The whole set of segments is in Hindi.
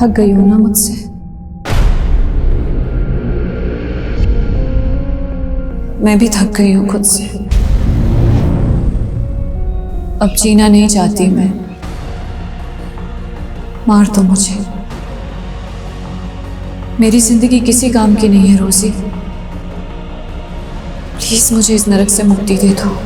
थक गई हो ना मुझसे। मैं भी थक गई हूं खुद से। अब जीना नहीं चाहती मैं। मार दो मुझे। मेरी जिंदगी किसी काम की नहीं है रोजी। प्लीज मुझे इस नरक से मुक्ति दे दो।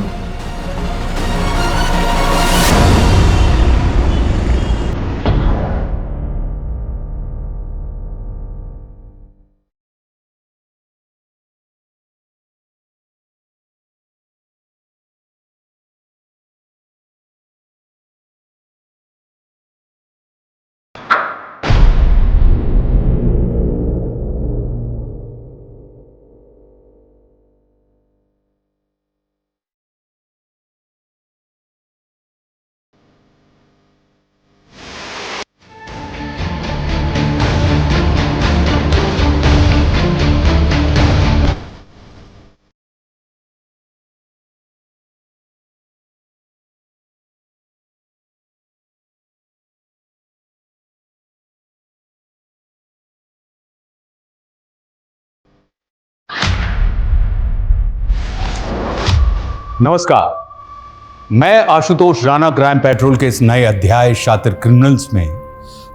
नमस्कार, मैं आशुतोष राणा क्राइम पेट्रोल के इस नए अध्याय शातिर क्रिमिनल्स में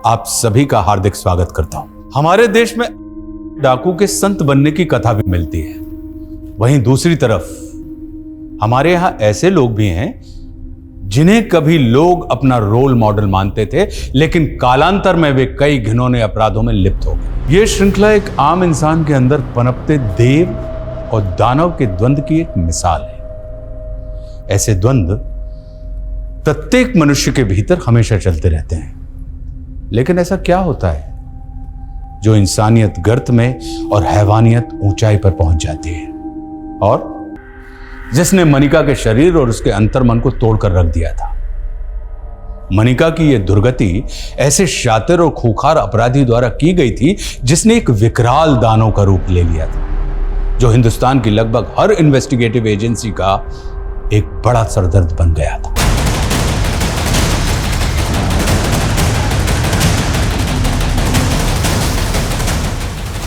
आप सभी का हार्दिक स्वागत करता हूं। हमारे देश में डाकू के संत बनने की कथा भी मिलती है। वहीं दूसरी तरफ हमारे यहां ऐसे लोग भी हैं जिन्हें कभी लोग अपना रोल मॉडल मानते थे, लेकिन कालांतर में वे कई घिनौने अपराधों में लिप्त हो गए। यह श्रृंखला एक आम इंसान के अंदर पनपते देव और दानव के द्वंद्व की एक मिसाल है। ऐसे द्वंद्व प्रत्येक मनुष्य के भीतर हमेशा चलते रहते हैं, लेकिन ऐसा क्या होता है जो इंसानियत गर्त में और हैवानियत ऊंचाई पर पहुंच जाती है, और जिसने मनिका के शरीर और उसके अंतर्मन को तोड़कर रख दिया था। मनिका की यह दुर्गति ऐसे शातिर और खूंखार अपराधी द्वारा की गई थी जिसने एक विकराल दानव का रूप ले लिया था, जो हिंदुस्तान की लगभग हर इन्वेस्टिगेटिव एजेंसी का एक बड़ा सरदर्द बन गया था।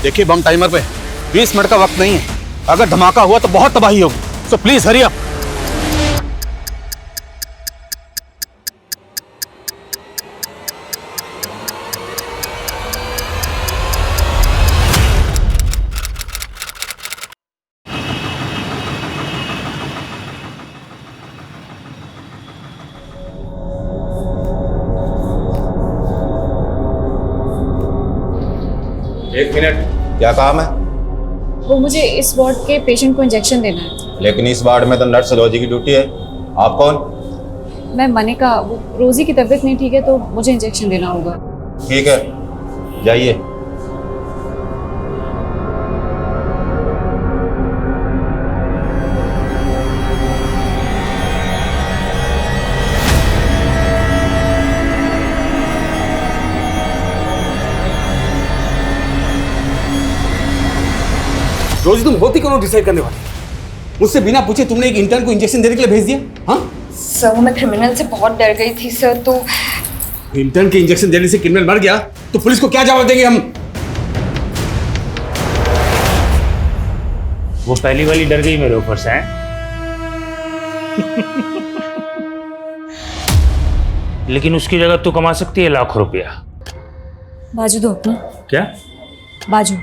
देखिए बम टाइमर पे 20 मिनट का वक्त नहीं है। अगर धमाका हुआ तो बहुत तबाही होगी, सो प्लीज हरी अप। एक मिनट, क्या काम है? वो मुझे इस वार्ड के पेशेंट को इंजेक्शन देना है। लेकिन इस वार्ड में तो नर्स रोजी की ड्यूटी है। आप कौन? मैं मनिका। वो रोजी की तबीयत नहीं ठीक है तो मुझे इंजेक्शन देना होगा। ठीक है, जाइए। रोजी तुम होती कौन डिसाइड करने वाली? मुझसे बिना पूछे तुमने एक इंटर्न को इंजेक्शन देने के लिए भेज दिया? हाँ सर, मैं क्रिमिनल से बहुत डर गई थी सर। तो इंटर्न के इंजेक्शन देने से क्रिमिनल मर गया तो पुलिस को क्या जवाब देंगे हम? वो पहली वाली डर गई मेरे ऊपर से हैं? लेकिन उसकी जगह तू कमा सकती है लाखों रुपया। बाजू दो अपना। क्या? बाजू।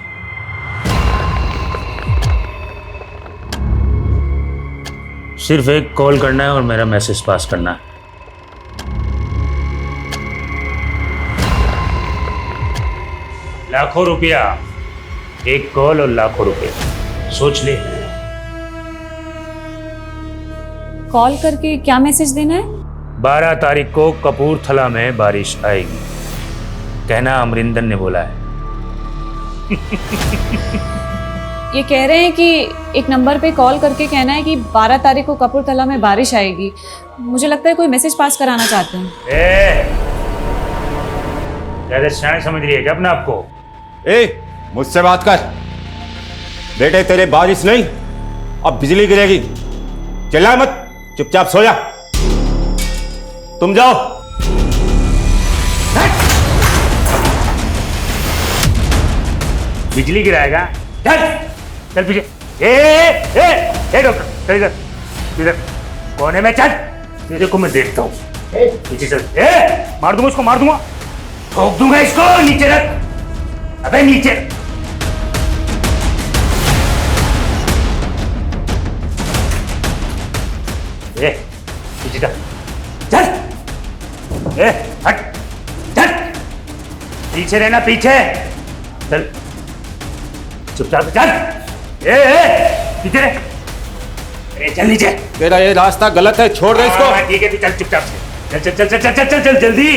सिर्फ एक कॉल करना है और मेरा मैसेज पास करना है। लाखों रुपया, एक कॉल और लाखों रुपया। सोच ले। कॉल करके क्या मैसेज देना है? 12 तारीख को कपूरथला में बारिश आएगी, कहना अमरिंदर ने बोला है। ये कह रहे हैं कि एक नंबर पे कॉल करके कहना है कि 12 तारीख को कपूरथला में बारिश आएगी। मुझे लगता है कोई मैसेज पास कराना चाहते हैं। ज्यादा सियाने समझ रही है क्या अपने आप को? मुझसे बात कर। बेटे तेरे बारिश नहीं, अब बिजली गिरेगी। चिल्ला मत, चुपचाप सो जा। तुम जाओ। बिजली गिराएगा? चल चल पीछे। ए डॉक्टर, चल इधर इधर कोने में चल, तेरे को मैं देखता हूँ। पीछे चल। मार दूंगा इसको, मार दूंगा, ठोक दूंगा इसको। नीचे रख, अबे नीचे। पीछे चल चल। हट चल, पीछे रहना, पीछे चल, चुपचाप चल। पीछे रह, चल नीचे। तेरा ये रास्ता गलत है, छोड़ दे इसको। ठीक है, चल चुपचाप से, चल चल चल चल चल चल चल जल्दी।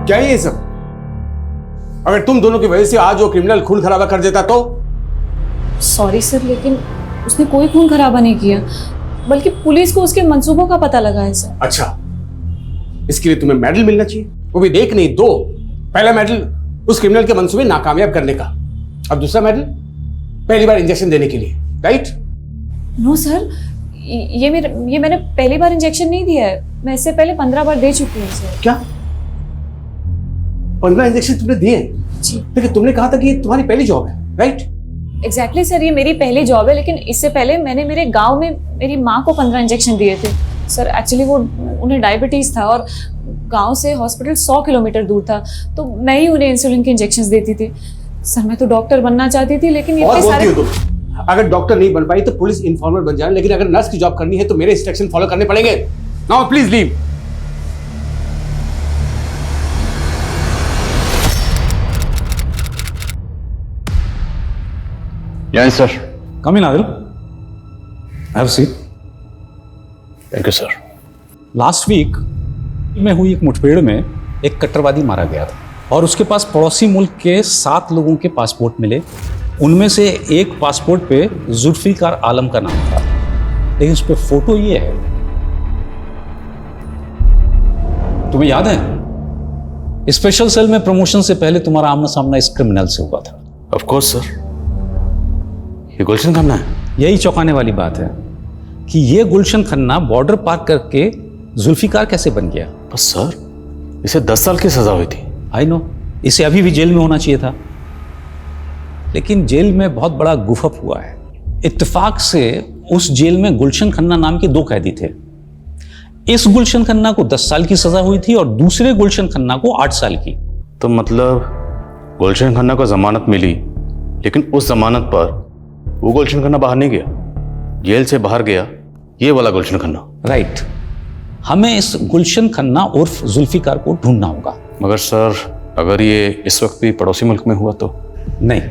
क्या है ये सब? अगर तुम दोनों की वजह से आज वो क्रिमिनल खून खराबा कर देता तो? सॉरी सर, लेकिन उसने कोई खून खराबा नहीं किया, बल्कि पुलिस को उसके मंसूबों का पता लगा है सर। अच्छा, इसके लिए तुम्हें मेडल मिलना चाहिए, वो भी एक नहीं 2। पहला मेडल उस क्रिमिनल के मंसूबे नाकामयाब करने का, अब दूसरा मेडल पहली बार इंजेक्शन देने के लिए, राइट? नो सर, ये मैंने पहली बार इंजेक्शन नहीं दिया है, मैं इससे पहले 15 बार दे चुकी हूँ सर। क्या 15 इंजेक्शन तुमने दिए? जी। लेकिन तुमने कहा था कि ये तुम्हारी पहली जॉब है, राइट? एग्जैक्टली सर, ये मेरी पहली जॉब है, लेकिन इससे पहले मैंने मेरे गांव में मेरी माँ को 15 इंजेक्शन दिए थे सर। एक्चुअली वो उन्हें डायबिटीज़ था और गांव से हॉस्पिटल 100 किलोमीटर दूर था, तो मैं ही उन्हें इंसुलिन के इंजेक्शंस देती थी सर। मैं तो डॉक्टर बनना चाहती थी, लेकिन ये और सारे... हो तुम। अगर डॉक्टर नहीं बन पाई तो पुलिस इन्फॉर्मर बन जाए, लेकिन अगर नर्स की जॉब करनी है तो मेरे इंस्ट्रक्शन फॉलो करने पड़ेंगे। Now please leave. Yes sir. Come in Adil, have a seat. Thank you sir. Last week में हुई एक मुठभेड़ में एक कट्टरवादी मारा गया था और उसके पास पड़ोसी मुल्क के 7 लोगों के पासपोर्ट मिले। उनमें से एक पासपोर्ट पे जुल्फिकार आलम का नाम था, लेकिन उस पर फोटो ये है। तुम्हें याद है स्पेशल सेल में प्रमोशन से पहले तुम्हारा आमना सामना इस क्रिमिनल से हुआ था? ऑफ कोर्स सर, ये गुलशन खन्ना है। यही चौंकाने वाली बात है कि ये गुलशन खन्ना बॉर्डर पार करके जुल्फिकार कैसे बन गया? बस सर, इसे 10 साल की सजा हुई थी। आई नो, इसे अभी भी जेल में होना चाहिए था, लेकिन जेल में बहुत बड़ा गुफअप हुआ है। इत्तेफाक से उस जेल में गुलशन खन्ना नाम के 2 कैदी थे। इस गुलशन खन्ना को 10 साल की सजा हुई थी और दूसरे गुलशन खन्ना को 8 साल की। तो मतलब गुलशन खन्ना को जमानत मिली, लेकिन उस जमानत पर वो गुलशन खन्ना बाहर नहीं गया, जेल से बाहर गया ये वाला गुलशन खन्ना। राइट। हमें इस गुलशन खन्ना उर्फ जुल्फिकार को ढूंढना होगा। मगर सर, अगर ये इस वक्त भी पड़ोसी मुल्क में हुआ तो? नहीं,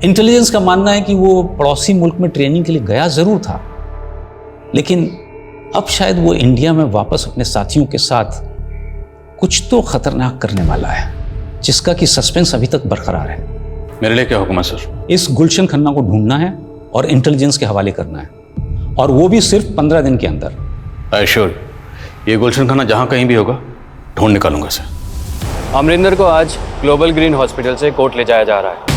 इंटेलिजेंस का मानना है कि वो पड़ोसी मुल्क में ट्रेनिंग के लिए गया जरूर था, लेकिन अब शायद वो इंडिया में वापस अपने साथियों के साथ कुछ तो खतरनाक करने वाला है, जिसका कि सस्पेंस अभी तक बरकरार है। मेरे लिए क्या हुक्म है सर? इस गुलशन खन्ना को ढूंढना है और इंटेलिजेंस के हवाले करना है, और वो भी सिर्फ 15 दिन के अंदर। आई श्योर, ये गुलशन खन्ना जहाँ कहीं भी होगा ढूंढ निकालूंगा सर। अमरिंदर को आज ग्लोबल ग्रीन हॉस्पिटल से कोर्ट ले जाया जा रहा है।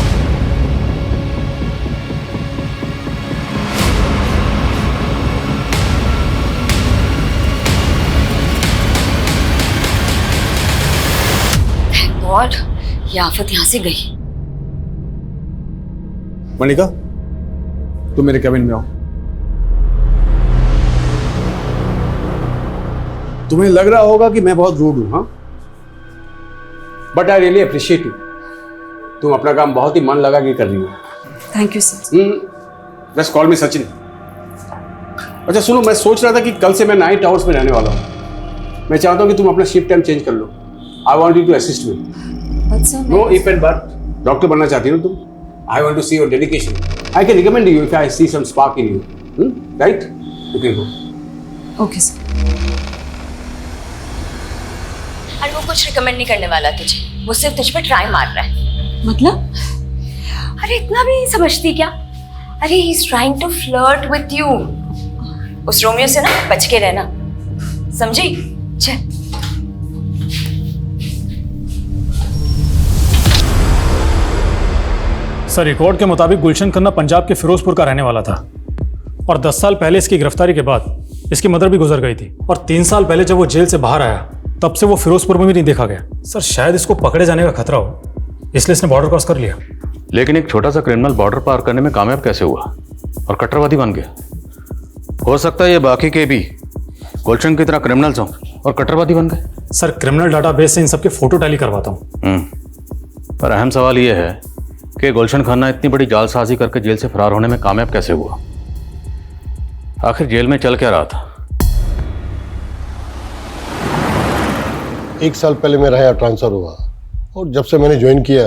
गॉड, ये आफत यहाँ से गई। मनिका, तुम मेरे कैबिन में आओ। तुम्हें लग रहा होगा कि मैं बहुत रूड हूं, हाँ? But I really appreciate you. तुम अपना काम बहुत ही मन लगा के कर रही हो। Thank you sir. Just call मी सचिन। अच्छा सुनो, मैं सोच रहा था कि कल से मैं नाइट आवर्स में रहने वाला हूँ। मैं चाहता हूँ कि तुम अपना शिफ्ट टाइम चेंज कर लो। I want you to assist me. But sir, no if and but. Doctor बनना चाहती हो तुम? I want to see your dedication. I can recommend you if I see some spark in you. Right? You can go. Okay sir. और वो कुछ रिकमेंड नहीं करने वाला तुझे, वो सिर्फ तुझ पे ट्राई मार रहा है। मतलब? अरे इतना भी नहीं समझती क्या? अरे he is trying to flirt with you. उस रोमियो से ना बच के रहना, समझी? चल। सर रिकॉर्ड के मुताबिक गुलशन खन्ना पंजाब के फिरोजपुर का रहने वाला था और 10 साल पहले इसकी गिरफ्तारी के बाद इसकी मदर भी गुजर गई थी और 3 साल पहले जब वो जेल से बाहर आया तब से वो फिरोजपुर में भी नहीं देखा गया। सर शायद इसको पकड़े जाने का खतरा हो, इसलिए इसने बॉर्डर क्रॉस कर लिया। लेकिन एक छोटा सा क्रिमिनल बॉर्डर पार करने में कामयाब कैसे हुआ और कट्टरवादी बन गया? हो सकता है ये बाकी के भी गुलशन की तरह क्रिमिनल्स हों और कट्टरवादी बन गए। सर क्रिमिनल डाटाबेस से इन सबके फोटो टैली करवाता हूँ। पर अहम सवाल ये है कि गुलशन खन्ना इतनी बड़ी जालसाजी करके जेल से फरार होने में कामयाब कैसे हुआ? आखिर जेल में चल क्या रहा था? 1 साल पहले मेरा यहाँ ट्रांसफर हुआ और जब से मैंने ज्वाइन किया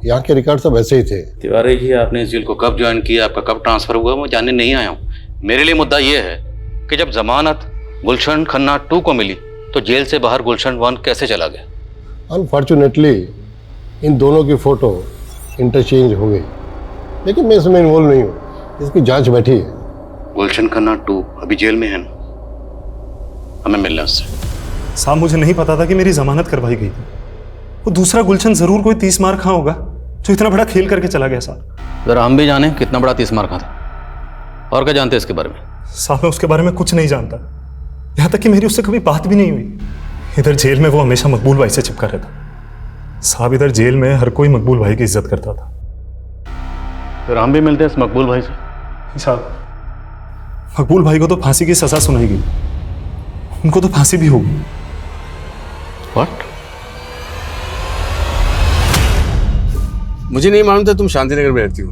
यहाँ के रिकॉर्ड सब ऐसे ही थे। तिवारी जी, आपने इस जेल को कब ज्वाइन किया, आपका कब ट्रांसफर हुआ, मैं जानने नहीं आया हूँ। मेरे लिए मुद्दा ये है कि जब जमानत गुलशन खन्ना 2 को मिली तो जेल से बाहर गुलशन 1 कैसे चला गया? अनफॉर्चुनेटली इन दोनों की फ़ोटो इंटरचेंज हो गई, लेकिन मैं इसमें इन्वॉल्व नहीं हूँ, इसकी जांच बैठी है। गुलशन खन्ना 2 अभी जेल में है ना, हमें मिलना उससे। साहब मुझे नहीं पता था कि मेरी जमानत करवाई गई थी। वो दूसरा गुलशन जरूर कोई 30 मार खा होगा जो इतना बड़ा खेल करके चला गया साहब। जरा हम भी जाने कितना बड़ा 30 मार खा था, और क्या जानते हैं इसके बारे में? साहब मैं उसके बारे में कुछ नहीं जानता, यहाँ तक कि मेरी उससे कभी बात भी नहीं हुई। इधर जेल में वो हमेशा मकबूल भाई से चिपका रहता साहब। इधर जेल में हर कोई मकबूल भाई की इज्जत करता था। फिर हम भी मिलते हैं इस मकबूल भाई से। साहब मकबूल भाई को तो फांसी की सजा सुनाई गई, उनको तो फांसी भी होगी। व्हाट? मुझे नहीं मालूम था तुम शांतिनगर में रहती हो।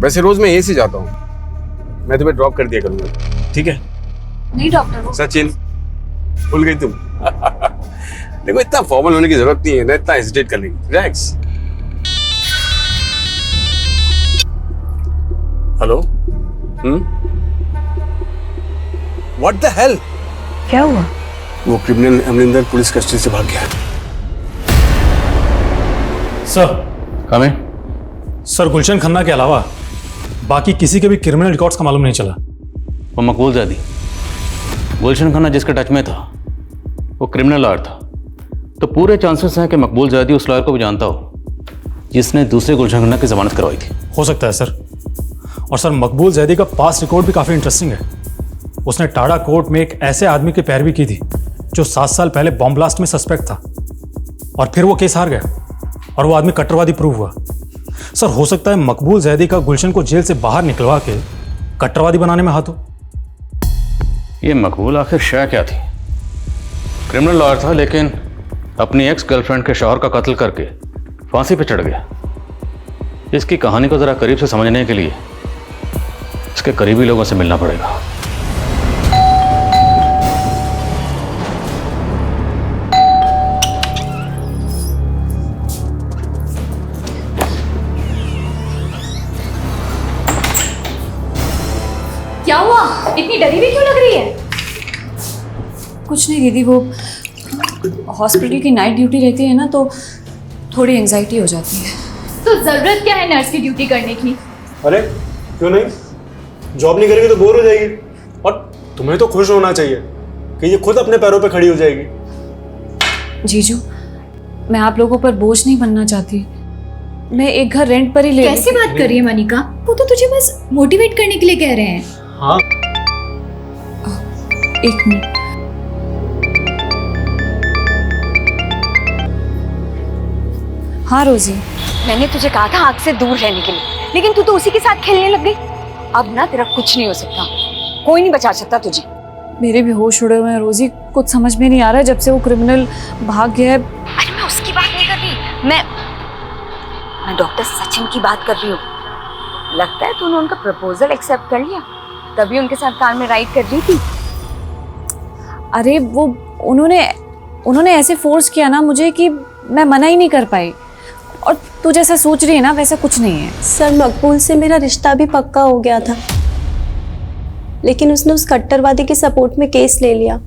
वैसे रोज मैं यहीं से जाता हूँ, मैं तुम्हें ड्रॉप कर दिया करूंगा, ठीक है? नहीं डॉक्टर, सचिन भूल गई तुम? देखो इतना फॉर्मल होने की जरूरत नहीं है ना, इतना हेजिटेट करने की। Relax. Hello. What the hell? क्या हुआ? वो क्रिमिनल अमरिंदर पुलिस कस्टडी से भाग गया। सर हमें सर गुलशन खन्ना के अलावा बाकी किसी के भी क्रिमिनल रिकॉर्ड्स का मालूम नहीं चला। वो मकबूल ज़ैदी, गुलशन खन्ना जिसके टच में था वो क्रिमिनल लॉयर था, तो पूरे चांसेस हैं कि मकबूल ज़ैदी उस लॉयर को भी जानता हो जिसने दूसरे गुलशन खन्ना की जमानत करवाई थी। हो सकता है सर। और सर मकबूल ज़ैदी का पास्ट रिकॉर्ड भी काफ़ी इंटरेस्टिंग है। उसने टाडा कोर्ट में एक ऐसे आदमी की पैरवी की थी जो 7 साल पहले बॉम्ब ब्लास्ट में सस्पेक्ट था, और फिर वो केस हार गया और वो आदमी कट्टरवादी प्रूव हुआ। सर हो सकता है मकबूल ज़ैदी का गुलशन को जेल से बाहर निकलवा के कट्टरवादी बनाने में हाथ हो। ये मकबूल आखिर शय क्या थी? क्रिमिनल लॉयर था, लेकिन अपनी एक्स गर्लफ्रेंड के शौहर का कत्ल करके फांसी पे चढ़ गया। इसकी कहानी को ज़रा करीब से समझने के लिए इसके करीबी लोगों से मिलना पड़ेगा। क्या हुआ? इतनी डरी हुई क्यों लग रही है? कुछ नहीं दीदी, वो हॉस्पिटल की नाइट ड्यूटी रहती है ना, तो थोड़ी एंजाइटी हो जाती है। तो जरूरत क्या है नर्स की ड्यूटी करने की? अरे क्यों नहीं, जॉब नहीं करेगी तो बोर हो जाएगी, और तुम्हें तो खुश होना चाहिए कि ये खुद अपने पैरों पे खड़ी हो जाएगी। जीजू, मैं आप लोगों पर बोझ नहीं बनना चाहती। मैं एक घर रेंट पर ही ले। कैसी बात कर रही है मनिका? वो तो तुझे बस मोटिवेट करने के लिए कह रहे हैं। हाँ 1 मिनट। हाँ रोजी, मैंने तुझे कहा था आग से दूर रहने के लिए, लेकिन तू तो उसी के साथ खेलने लग गई। अब ना तेरा कुछ नहीं हो सकता, कोई नहीं बचा सकता तुझे। मेरे भी होश उड़े हुए हैं रोजी, कुछ समझ में नहीं आ रहा है। जब से वो क्रिमिनल भाग गया है। अरे मैं उसकी बात नहीं कर रही, मैं डॉक्टर सचिन की बात कर रही हूँ। लगता है तूने उनका प्रपोजल एक्सेप्ट कर लिया, तभी उनके साथ कार में राइड कर रही थी। अरे वो उन्होंने ऐसे फोर्स किया ना मुझे कि मैं मना ही नहीं कर पाई। और तू जैसा सोच रही है ना वैसा कुछ नहीं है। सर मकबूल से मेरा रिश्ता भी पक्का हो गया था, लेकिन उसने उस कट्टरवादी के सपोर्ट में केस ले लिया।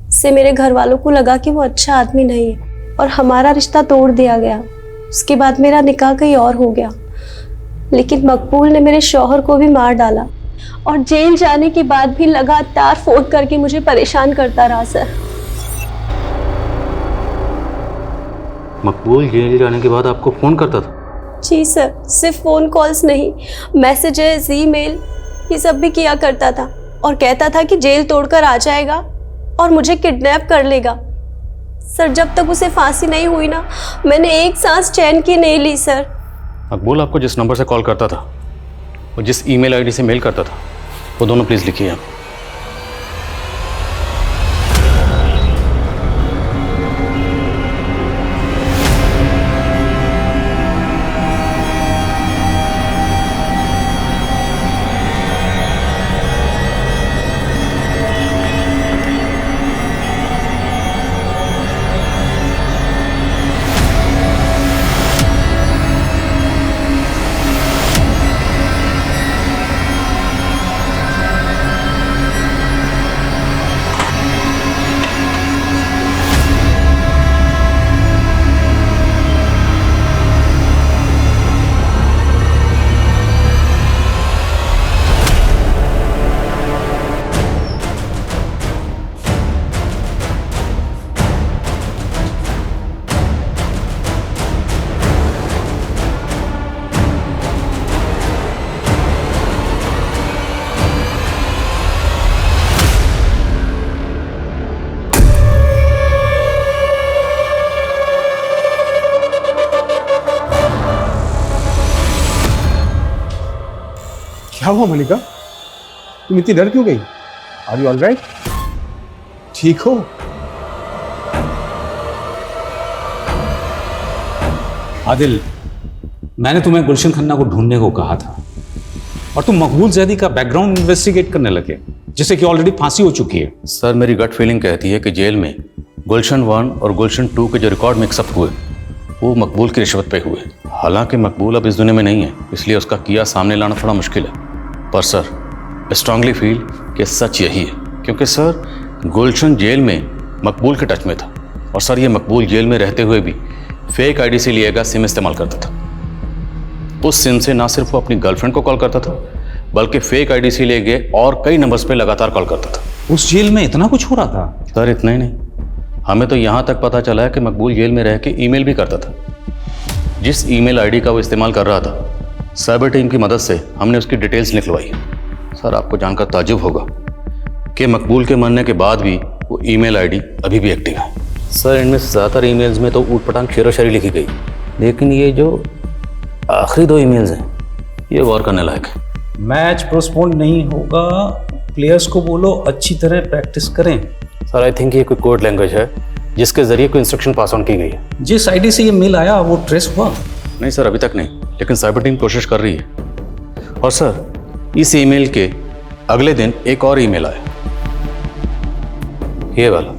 इससे मेरे घर वालों को लगा कि वो अच्छा आदमी नहीं है और हमारा रिश्ता तोड़ दिया गया। उसके बाद मेरा निकाह कहीं और हो गया, लेकिन मकबूल ने मेरे शौहर को भी मार डाला और जेल जाने के बाद भी लगातार फोन करके मुझे परेशान करता रहा। सर मकबूल जेल जाने के बाद आपको फोन करता था? जी सर, सिर्फ फ़ोन कॉल्स नहीं, मैसेजेस, ईमेल, ये सब भी किया करता था और कहता था कि जेल तोड़कर आ जाएगा और मुझे किडनैप कर लेगा। सर, जब तक उसे फांसी नहीं हुई ना, मैंने एक सांस चैन की नहीं ली सर। मकबूल आपको जिस नंबर से कॉल करता था और जिस ईमेल आईडी से मेल करता था, वो दोनों प्लीज़ लिखिए आप। क्या हुआ मलिका? तुम इतनी डर क्यों गई? Are you all right? ठीक हो? आदिल, मैंने तुम्हें गुलशन खन्ना को ढूंढने को कहा था और तुम मकबूल जैदी का बैकग्राउंड इन्वेस्टिगेट करने लगे, जिससे कि ऑलरेडी फांसी हो चुकी है। सर, मेरी गट फीलिंग कहती है कि जेल में गुलशन 1 और गुलशन 2 के जो रिकॉर्ड मिक्सअप हुए वो मकबूल की रिश्वत पे हुए। हालांकि मकबूल अब इस दुनिया में नहीं है, इसलिए उसका किया सामने लाना थोड़ा मुश्किल है। पर सर, स्ट्रांगली फील कि सच यही है, क्योंकि सर गुलशन जेल में मकबूल के टच में था और सर ये मकबूल जेल में रहते हुए भी फेक आईडी से लिया गया सिम इस्तेमाल करता था। उस सिम से ना सिर्फ वो अपनी गर्लफ्रेंड को कॉल करता था, बल्कि फेक आईडी से लिए गए और कई नंबर्स पे लगातार कॉल करता था। उस जेल में इतना कुछ हो रहा था? सर, इतना ही नहीं, हमें तो यहाँ तक पता चला है कि मकबूल जेल में रह के ईमेल भी करता था। जिस ईमेल आईडी का वो इस्तेमाल कर रहा था, साइबर टीम की मदद से हमने उसकी डिटेल्स निकलवाई। सर, आपको जानकर ताज्जुब होगा कि मकबूल के मरने के बाद भी वो ईमेल आईडी अभी भी एक्टिव है। सर, इनमें से ज़्यादातर ईमेल्स में तो ऊट पटांग शेरो शायरी लिखी गई, लेकिन ये जो आखिरी 2 ईमेल्स हैं ये गौर करने लायक है। मैच पोस्टपोन नहीं होगा, प्लेयर्स को बोलो अच्छी तरह प्रैक्टिस करें। सर, आई थिंक ये कोई कोड लैंग्वेज है जिसके जरिए कोई इंस्ट्रक्शन पास ऑन की गई है। जिस आईडी से ये मेल आया वो ट्रेस हुआ? नहीं सर, अभी तक नहीं, लेकिन साइबर टीम कोशिश कर रही है। और सर, इस ईमेल के अगले दिन एक और ईमेल आया, ये वाला।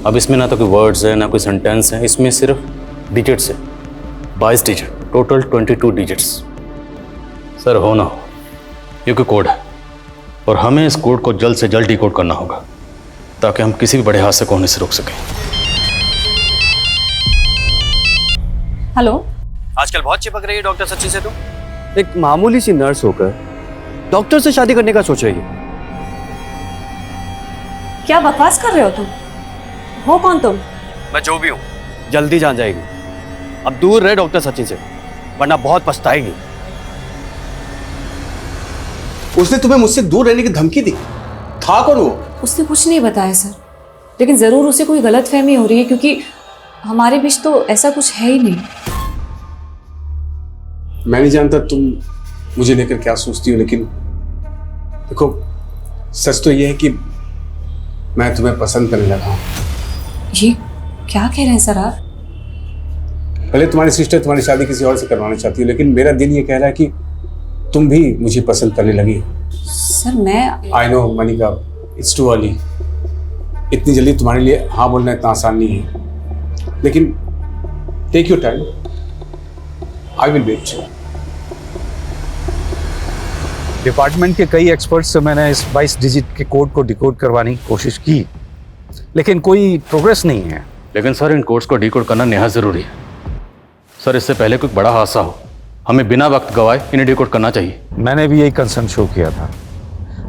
अब इसमें ना तो कोई वर्ड्स है ना कोई सेंटेंस है, इसमें सिर्फ डिजिट्स है, 22 डिजिट, टोटल 22 डिजिट्स। सर, हो ना हो ये कोई कोड है और हमें इस कोड को जल्द से जल्द डिकोड करना होगा ताकि हम किसी भी बड़े हादसे को होने से रोक सकें। हेलो, आजकल बहुत चिपक रही है डॉक्टर सचिन से। तुम एक मामूली सी नर्स होकर डॉक्टर से शादी करने का सोच रही है। क्या बकवास कर रहे हो तुम? हो कौन तुम? मैं जो भी हूँ, जल्दी जान जाएगी। अब दूर रहे डॉक्टर सचिन से, वरना बहुत पछताएगी। उसने तुम्हें मुझसे दूर रहने की धमकी दी? था कौन वो? उसने कुछ नहीं बताया सर, लेकिन जरूर उसे कोई गलतफहमी हो रही है, क्योंकि हमारे बीच तो ऐसा कुछ है ही नहीं। मैं नहीं जानता तुम मुझे लेकर क्या सोचती हो, लेकिन देखो, सच तो ये है कि मैं तुम्हें पसंद करने लगा हूं। ये क्या कह रहे हैं सर आप? पहले तुम्हारी सिस्टर तुम्हारी शादी किसी और से करवाना चाहती है, लेकिन मेरा दिल ये कह रहा है कि तुम भी मुझे पसंद करने लगी हो। सर, मैं I know Manika, it's too early. इतनी जल्दी तुम्हारे लिए हाँ बोलना इतना आसान नहीं है, लेकिन take your time, I will wait. Department के कई एक्सपर्ट से मैंने इस 22 डिजिट के कोड को डिकोड करवाने की कोशिश की, लेकिन कोई प्रोग्रेस नहीं है। लेकिन सर, इन कोड्स को डिकोड करना निहायत ज़रूरी है। सर, इससे पहले कोई बड़ा हादसा हो, हमें बिना वक्त गवाए इन्हें डिकोड करना चाहिए। मैंने भी यही कंसर्न शो किया था,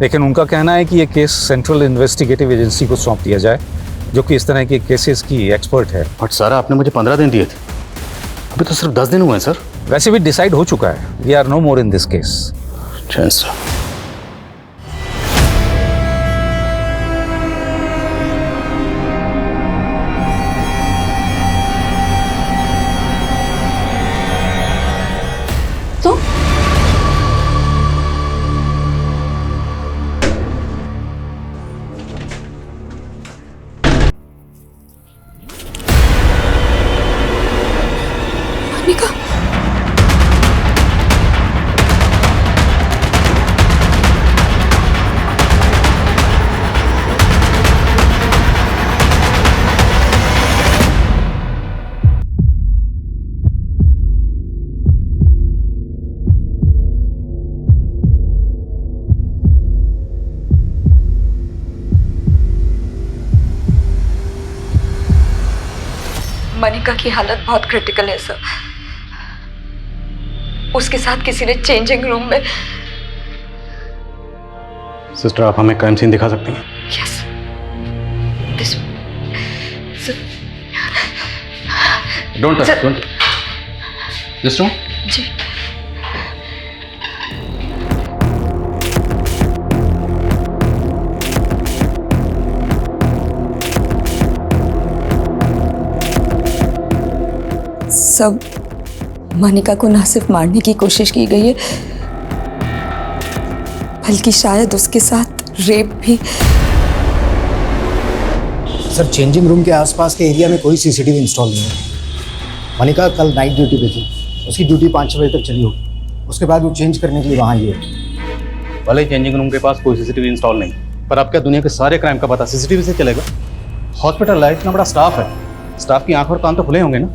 लेकिन उनका कहना है कि ये केस सेंट्रल इन्वेस्टिगेटिव एजेंसी को सौंप दिया जाए, जो कि इस तरह के केसेस की एक्सपर्ट है। बट सर, आपने मुझे 15 दिन दिए थे, अभी तो सिर्फ 10 दिन हुए हैं सर। वैसे भी डिसाइड हो चुका है, we are no more in this case. तो मनिका, मनिका की हालत बहुत क्रिटिकल है सर। उसके साथ किसी ने चेंजिंग रूम में। सिस्टर, आप हमें क्राइम सीन दिखा सकती हैं? Yes this don't touch, don't. This room? जी। सब मनिका को ना सिर्फ मारने की कोशिश की गई है, बल्कि शायद उसके साथ रेप भी। सर, चेंजिंग रूम के आसपास के एरिया में कोई सीसीटीवी इंस्टॉल नहीं है। मनिका कल नाइट ड्यूटी पे थी, उसकी ड्यूटी 5-6 बजे तक चली होगी। उसके बाद वो चेंज करने के लिए वहाँ आई है। भले चेंजिंग रूम के पास कोई सीसीटीवी इंस्टॉल नहीं, पर अब क्या दुनिया के सारे क्राइम का पता सीसीटीवी से चलेगा? हॉस्पिटल है, इतना बड़ा स्टाफ है, स्टाफ की आंख और कान तो खुले होंगे ना।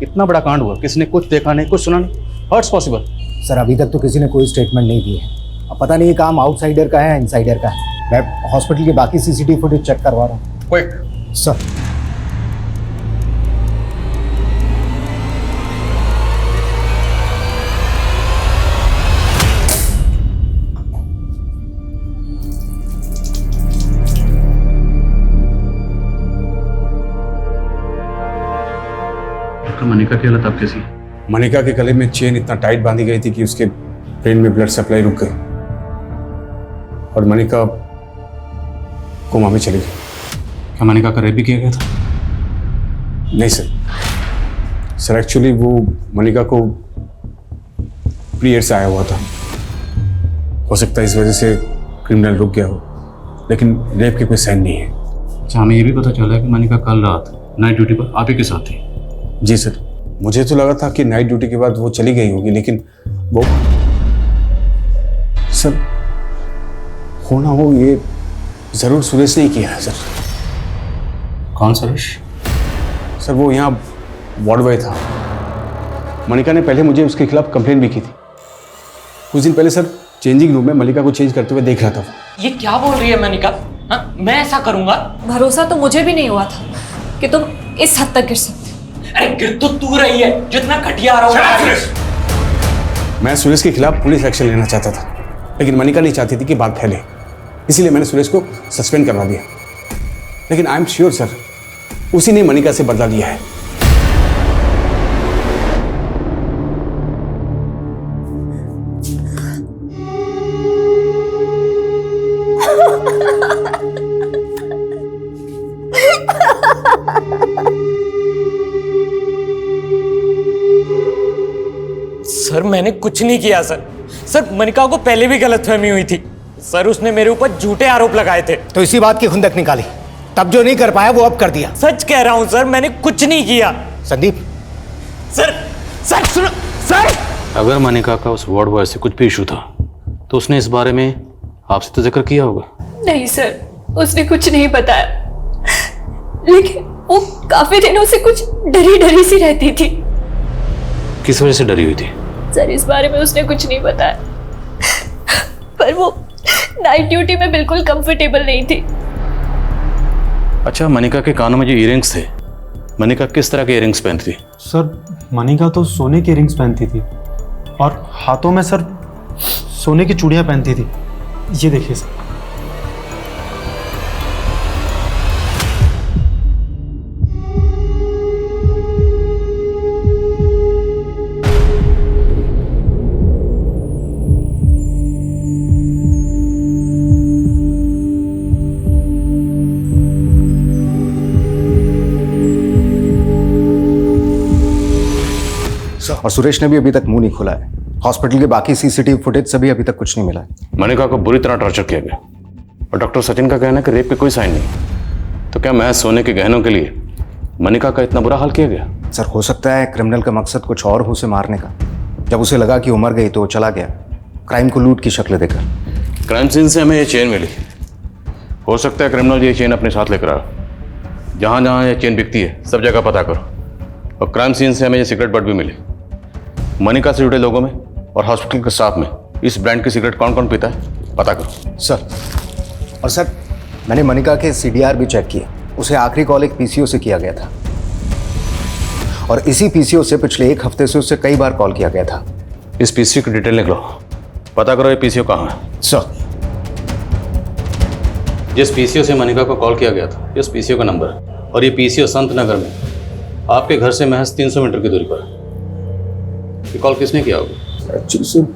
इतना बड़ा कांड हुआ, किसी ने कुछ देखा नहीं, कुछ सुना नहीं। How it's possible? सर, अभी तक तो किसी ने कोई स्टेटमेंट नहीं दी है। अब पता नहीं ये काम आउटसाइडर का है इनसाइडर का है। मैं हॉस्पिटल के बाकी सीसीटीवी फुटेज चेक करवा रहा हूँ। Quick sir. मनिका की हालत अब कैसी? मनिका के गले में चेन इतना टाइट बांधी गई थी कि उसके ब्रेन में ब्लड सप्लाई रुक गई और मनिका कोमा में चली गई। क्या मनिका का रेप भी किया गया था? नहीं सर, एक्चुअली वो मनिका को पीरियड से आया हुआ था। हो सकता है इस वजह से क्रिमिनल रुक गया हो, लेकिन रेप के कोई साइन नहीं है। अच्छा, हमें ये भी पता चला है कि मनिका कल रात नाइट ड्यूटी पर आप ही के साथ थी। जी सर, मुझे तो लगा था कि नाइट ड्यूटी के बाद वो चली गई होगी, लेकिन वो सर होना हो ये जरूर सुरेश ने किया है सर। कौन सुरेश? सर वो यहाँ वार्ड बॉय था। मनिका ने पहले मुझे उसके खिलाफ कंप्लेंट भी की थी। कुछ दिन पहले सर चेंजिंग रूम में मनिका को चेंज करते हुए देख रहा था। ये क्या बोल रही है मनिका? हाँ, मैं ऐसा करूंगा? भरोसा तो मुझे भी नहीं हुआ था कि तुम इस हद तक गिर सकते। अरे गिर तो तू रही है जो इतना घटिया रहा है। मैं सुरेश के खिलाफ पुलिस एक्शन लेना चाहता था, लेकिन मनिका नहीं चाहती थी कि बात फैले, इसीलिए मैंने सुरेश को सस्पेंड करवा दिया। लेकिन आई एम श्योर सर, उसी ने मनिका से बदला लिया है। सर मैंने कुछ नहीं किया सर मनिका को पहले भी गलतफहमी हुई थी सर। उसने मेरे ऊपर झूठे आरोप लगाए थे, तो इसी बात की खुंदक निकाली। तब जो नहीं कर पाया वो अब कर दिया। सच कह रहा हूं सर, मैंने कुछ नहीं किया। संदीप, सर सुनो सर। अगर मनिका का उस वार्ड बॉय से कुछ भी इशू था तो उसने इस बारे में आपसे तो जिक्र किया होगा। नहीं सर, उसने कुछ नहीं बताया, लेकिन वो काफी दिनों से कुछ डरी डरी सी रहती थी। किस वजह से डरी हुई थी? सर इस बारे में उसने कुछ नहीं बताया, पर वो नाइट ड्यूटी में बिल्कुल कंफर्टेबल नहीं थी। अच्छा, मनिका के कानों में जो इयररिंग्स थे, मनिका किस तरह के इयररिंग्स पहनती थी? सर मनिका तो सोने के रिंग्स पहनती थी और हाथों में सर सोने की चूड़ियां पहनती थी। ये देखिए सर। और सुरेश ने भी अभी तक मुंह नहीं खोला है। हॉस्पिटल के बाकी सीसीटीवी फुटेज से भी अभी तक कुछ नहीं मिला है। मनिका को बुरी तरह टॉर्चर किया गया और डॉक्टर सचिन का कहना है कि रेप के कोई साइन नहीं। तो क्या महज सोने के गहनों के लिए मनिका का इतना बुरा हाल किया गया? सर, हो सकता है क्रिमिनल का मकसद कुछ और हो उसे मारने का। जब उसे लगा कि वो मर गई तो वो चला गया, क्राइम को लूट की शक्ल देकर। क्राइम सीन से हमें ये चेन मिली। हो सकता है क्रिमिनल ये चेन अपने साथ लेकर आया। जहाँ जहाँ ये चेन बिकती है सब जगह पता करो। और क्राइम सीन से हमें ये सिगरेट बट भी मिली। मनिका से जुड़े लोगों में और हॉस्पिटल के स्टाफ में इस ब्रांड की सिगरेट कौन कौन पीता है पता करो। सर, और सर मैंने मनिका के CDR भी चेक किए। उसे आखिरी कॉल एक PCO से किया गया था और इसी PCO से पिछले 1 हफ्ते से उसे कई बार कॉल किया गया था। इस PCO की डिटेल निकलो, पता करो ये PCO कहाँ है। सर, जिस PCO से मनिका को कॉल किया गया था इस PCO का नंबर है और ये PCO संत नगर में आपके घर से महज 300 मीटर की दूरी पर है। ये कॉल किसने किया होगा? एक्चुअली सर,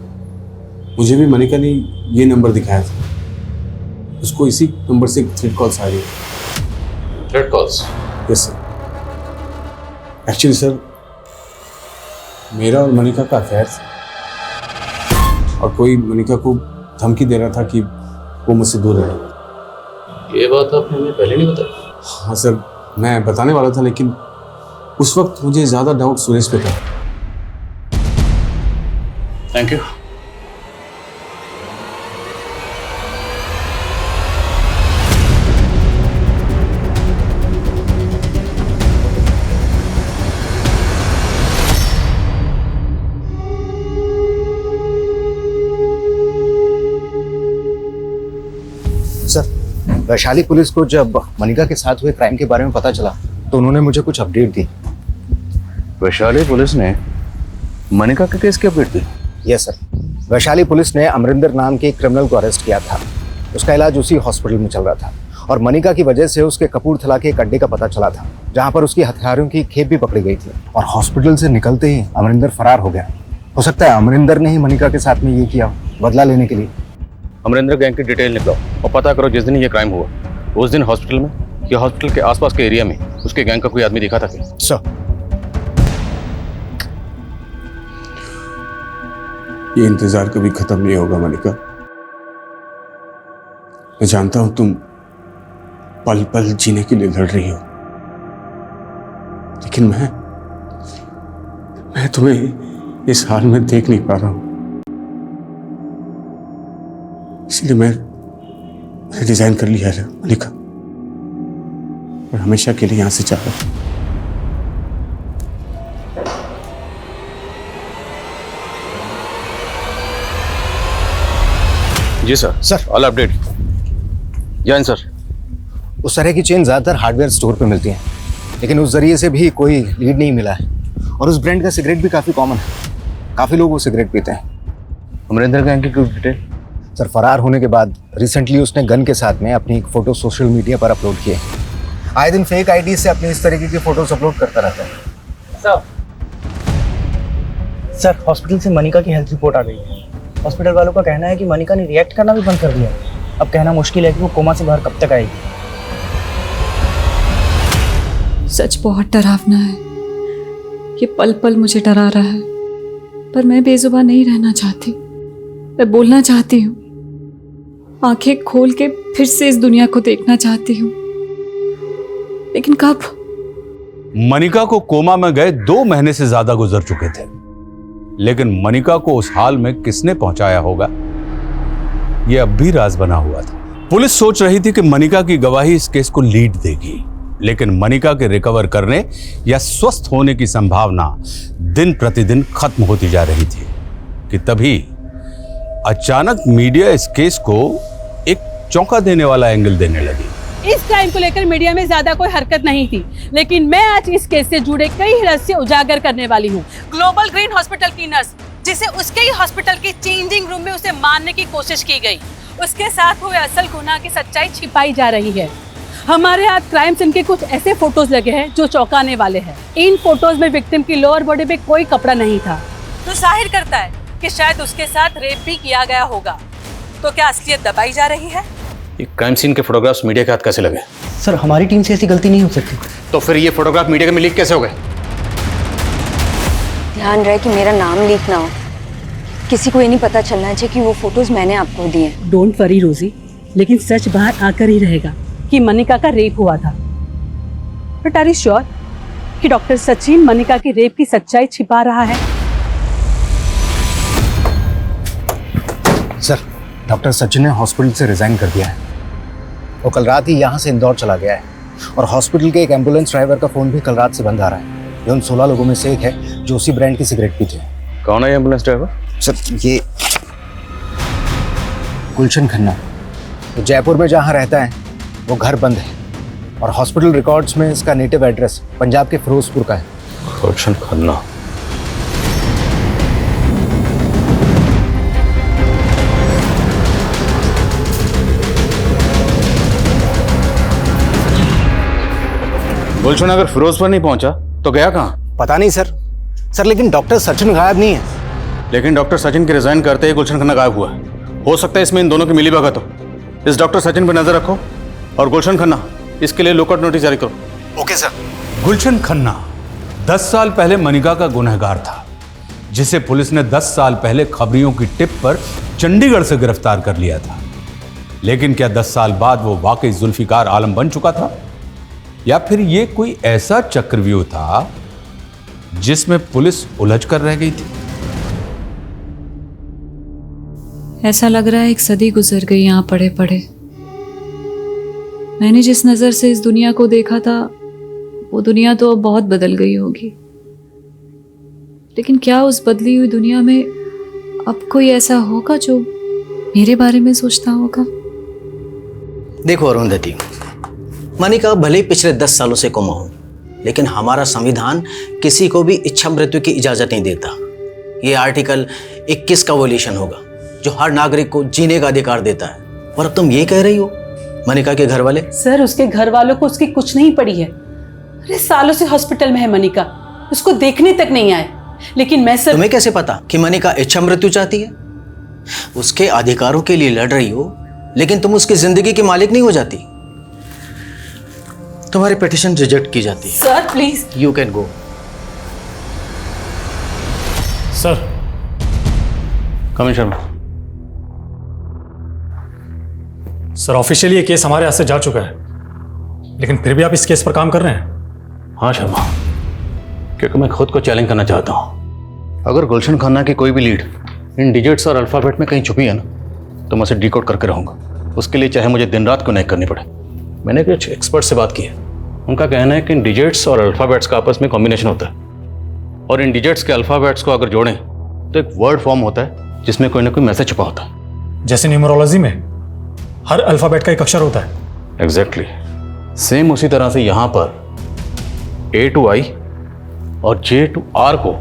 मुझे भी मनिका ने ये नंबर दिखाया था। उसको इसी नंबर से थ्रेड कॉल्स आ रही है। Thread calls? Yes sir. Actually sir, मेरा और मनिका का अफेयर था और कोई मनिका को धमकी दे रहा था कि वो मुझसे दूर रहे। ये बात आपने हमें पहले नहीं बताई? हाँ सर, मैं बताने वाला था लेकिन उस वक्त मुझे ज़्यादा डाउट सुरेश पे था। Thank you. Sir, Vaishali police को जब मनिका के साथ हुए क्राइम के बारे में पता चला तो उन्होंने मुझे कुछ अपडेट दी। वैशाली पुलिस ने मनिका के केस की अपडेट दी? यस सर, वैशाली पुलिस ने अमरिंदर नाम के एक क्रिमिनल को अरेस्ट किया था। उसका इलाज उसी हॉस्पिटल में चल रहा था और मनिका की वजह से उसके कपूरथला के एक अड्डे का पता चला था जहां पर उसकी हथियारों की खेप भी पकड़ी गई थी और हॉस्पिटल से निकलते ही अमरिंदर फरार हो गया। हो सकता है अमरिंदर ने ही मनिका के साथ में ये किया, बदला लेने के लिए। अमरिंदर गैंग की डिटेल निकलाओ और पता करो जिस दिन ये क्राइम हुआ उस दिन हॉस्पिटल में या हॉस्पिटल के आसपास के एरिया में उसके गैंग का कोई आदमी दिखा था क्या? सर, ये इंतजार कभी खत्म नहीं होगा मनिका। मैं जानता हूं तुम पल पल जीने के लिए लड़ रही हो, लेकिन मैं तुम्हें इस हाल में देख नहीं पा रहा हूं। इसलिए मैं रिजाइन कर लिया है मनिका और हमेशा के लिए यहां से जा रहा हूं। जी sir. Sir, all update. Jain sir, उस तरह की चेन ज़्यादातर हार्डवेयर स्टोर पे मिलती हैं, लेकिन उस जरिए से भी कोई लीड नहीं मिला है और उस ब्रांड का सिगरेट भी काफ़ी कॉमन है। काफ़ी लोग वो सिगरेट पीते हैं। अमरिंदर गैंग की कुछ डिटेल? सर, फरार होने के बाद रिसेंटली उसने गन के साथ में अपनी एक फ़ोटो सोशल मीडिया पर अपलोड किए। आए दिन फेक आईडी से अपनी इस तरीके की फ़ोटोज अपलोड करता रहता है। सर, हॉस्पिटल से मनिका की हेल्थ रिपोर्ट आ गई है। हॉस्पिटल वालों का कहना है कि मनिका ने रिएक्ट करना भी बंद कर दिया। अब कहना मुश्किल है कि वो कोमा से बाहर कब तक आएगी। सच बहुत डरावना है। ये पल पल मुझे डरा रहा है, पर मैं बेजुबान नहीं रहना चाहती। मैं बोलना चाहती हूँ, आंखें खोल के फिर से इस दुनिया को देखना चाहती हूँ, लेकिन कब? मनिका को कोमा में गए 2 महीने से ज्यादा गुजर चुके थे, लेकिन मनिका को उस हाल में किसने पहुंचाया होगा यह अब भी राज बना हुआ था। पुलिस सोच रही थी कि मनिका की गवाही इस केस को लीड देगी, लेकिन मनिका के रिकवर करने या स्वस्थ होने की संभावना दिन प्रतिदिन खत्म होती जा रही थी कि तभी अचानक मीडिया इस केस को एक चौंका देने वाला एंगल देने लगी। इस क्राइम को लेकर मीडिया में ज्यादा कोई हरकत नहीं थी, लेकिन मैं आज इस केस से जुड़े कई रहस्य उजागर करने वाली हूँ। ग्लोबल ग्रीन हॉस्पिटल की नर्स, जिसे उसके ही हॉस्पिटल की चेंजिंग रूम में उसे मारने की कोशिश की गई, उसके साथ हुए असल गुनाह की सच्चाई छिपाई जा रही है। हमारे हाथ क्राइम सीन के कुछ ऐसे फोटोज लगे हैं जो चौंकाने वाले हैं। इन फोटोज में विक्टिम की लोअर बॉडी पे कोई कपड़ा नहीं था, तो जाहिर करता है कि शायद उसके साथ रेप भी किया गया होगा। तो क्या असलियत दबाई जा रही है? ये क्राइम सीन के फोटोग्राफ्स मीडिया के हाथ कैसे लगे? सर, हमारी टीम से ऐसी गलती नहीं हो सकती। तो फिर ये फोटोग्राफ मीडिया में लीक कैसे हो गए? ध्यान रहे कि मेरा नाम लीक ना हो, किसी को ये नहीं पता चलना चाहिए कि वो फोटोज मैंने आपको दिए। डोंट वरी रोजी, लेकिन सच बाहर आकर ही रहेगा कि मनिका का रेप हुआ था। बट आर यू श्योर कि डॉक्टर सचिन मनिका की रेप की सच्चाई छिपा रहा है? सर, डॉक्टर सचिन ने हॉस्पिटल से रिजाइन कर दिया है। वो कल रात ही यहाँ से इंदौर चला गया है और हॉस्पिटल के एक एम्बुलेंस ड्राइवर का फ़ोन भी कल रात से बंद आ रहा है। ये उन 16 लोगों में से एक है जो उसी ब्रांड की सिगरेट पीते हैं। कौन है एम्बुलेंस ड्राइवर? सर, ये गुलशन खन्ना। तो जयपुर में जहाँ रहता है वो घर बंद है और हॉस्पिटल रिकॉर्ड्स में इसका नेटिव एड्रेस पंजाब के फिरोजपुर का है। गुलशन खन्ना। गुलशन अगर फिरोजपुर नहीं पहुंचा तो गया कहाँ? पता नहीं सर। सर लेकिन डॉक्टर सचिन गायब नहीं है। लेकिन डॉक्टर सचिन के रिजाइन करते ही गुलशन खन्ना गायब हुआ है। हो सकता है इसमें इन दोनों की मिलीभगत हो। इस डॉक्टर सचिन पर नजर रखो और गुलशन खन्ना इसके लिए लुकआउट नोटिस जारी करो। Okay sir. गुलशन खन्ना 10 साल पहले मनिका का गुनहगार था, जिसे पुलिस ने 10 साल पहले खबरियों की टिप पर चंडीगढ़ से गिरफ्तार कर लिया था। लेकिन क्या 10 साल बाद वो वाकई जुल्फिकार आलम बन चुका था, या फिर ये कोई ऐसा चक्रव्यूह था जिसमें पुलिस उलझ कर रह गई थी? ऐसा लग रहा है एक सदी गुजर गई यहाँ पड़े पड़े। मैंने जिस नजर से इस दुनिया को देखा था वो दुनिया तो अब बहुत बदल गई होगी। लेकिन क्या उस बदली हुई दुनिया में अब कोई ऐसा होगा जो मेरे बारे में सोचता होगा? देखो अरुंधति, मनिका भले ही पिछले 10 सालों से कोमा हो, लेकिन हमारा संविधान किसी को भी इच्छा मृत्यु की इजाजत नहीं देता। ये आर्टिकल 21 का वोल्यूशन होगा जो हर नागरिक को जीने का अधिकार देता है। और अब तुम ये कह रही हो मनिका के घर वाले? सर, उसके घर वालों को उसकी कुछ नहीं पड़ी है। अरे सालों से हॉस्पिटल में है मनिका, उसको देखने तक नहीं आए। लेकिन मैं सर, तुम्हें कैसे पता कि मनिका इच्छा मृत्यु चाहती है? उसके अधिकारों के लिए लड़ रही हो, लेकिन तुम उसकी जिंदगी की मालिक नहीं हो जाती। तुम्हारी पिटीशन रिजेक्ट की जाती है। Sir please, you can go. Sir, commissioner Sharma. Sir, officially ये केस हमारे हाथ से जा चुका है, लेकिन फिर भी आप इस केस पर काम कर रहे हैं? हाँ शर्मा, क्योंकि मैं खुद को चैलेंज करना चाहता हूँ। अगर गुलशन खन्ना की कोई भी लीड इन डिजिट्स और अल्फाबेट में कहीं छुपी है ना, तो मैं उसे डिकोड करके रहूँगा। उसके लिए चाहे मुझे दिन रात को नहीं करनी पड़े। मैंने कुछ एक्सपर्ट से बात की है, उनका कहना है कि इन डिजिट्स और अल्फाबेट्स का आपस में कॉम्बिनेशन होता है, और इन डिजिट्स के अल्फाबेट्स को अगर जोड़ें तो एक वर्ड फॉर्म होता है जिसमें कोई ना कोई मैसेज छुपा होता है। जैसे न्यूमरोलॉजी में हर अल्फाबेट का एक अक्षर होता है। एग्जैक्टली सेम उसी तरह से यहाँ पर A to I और J to R को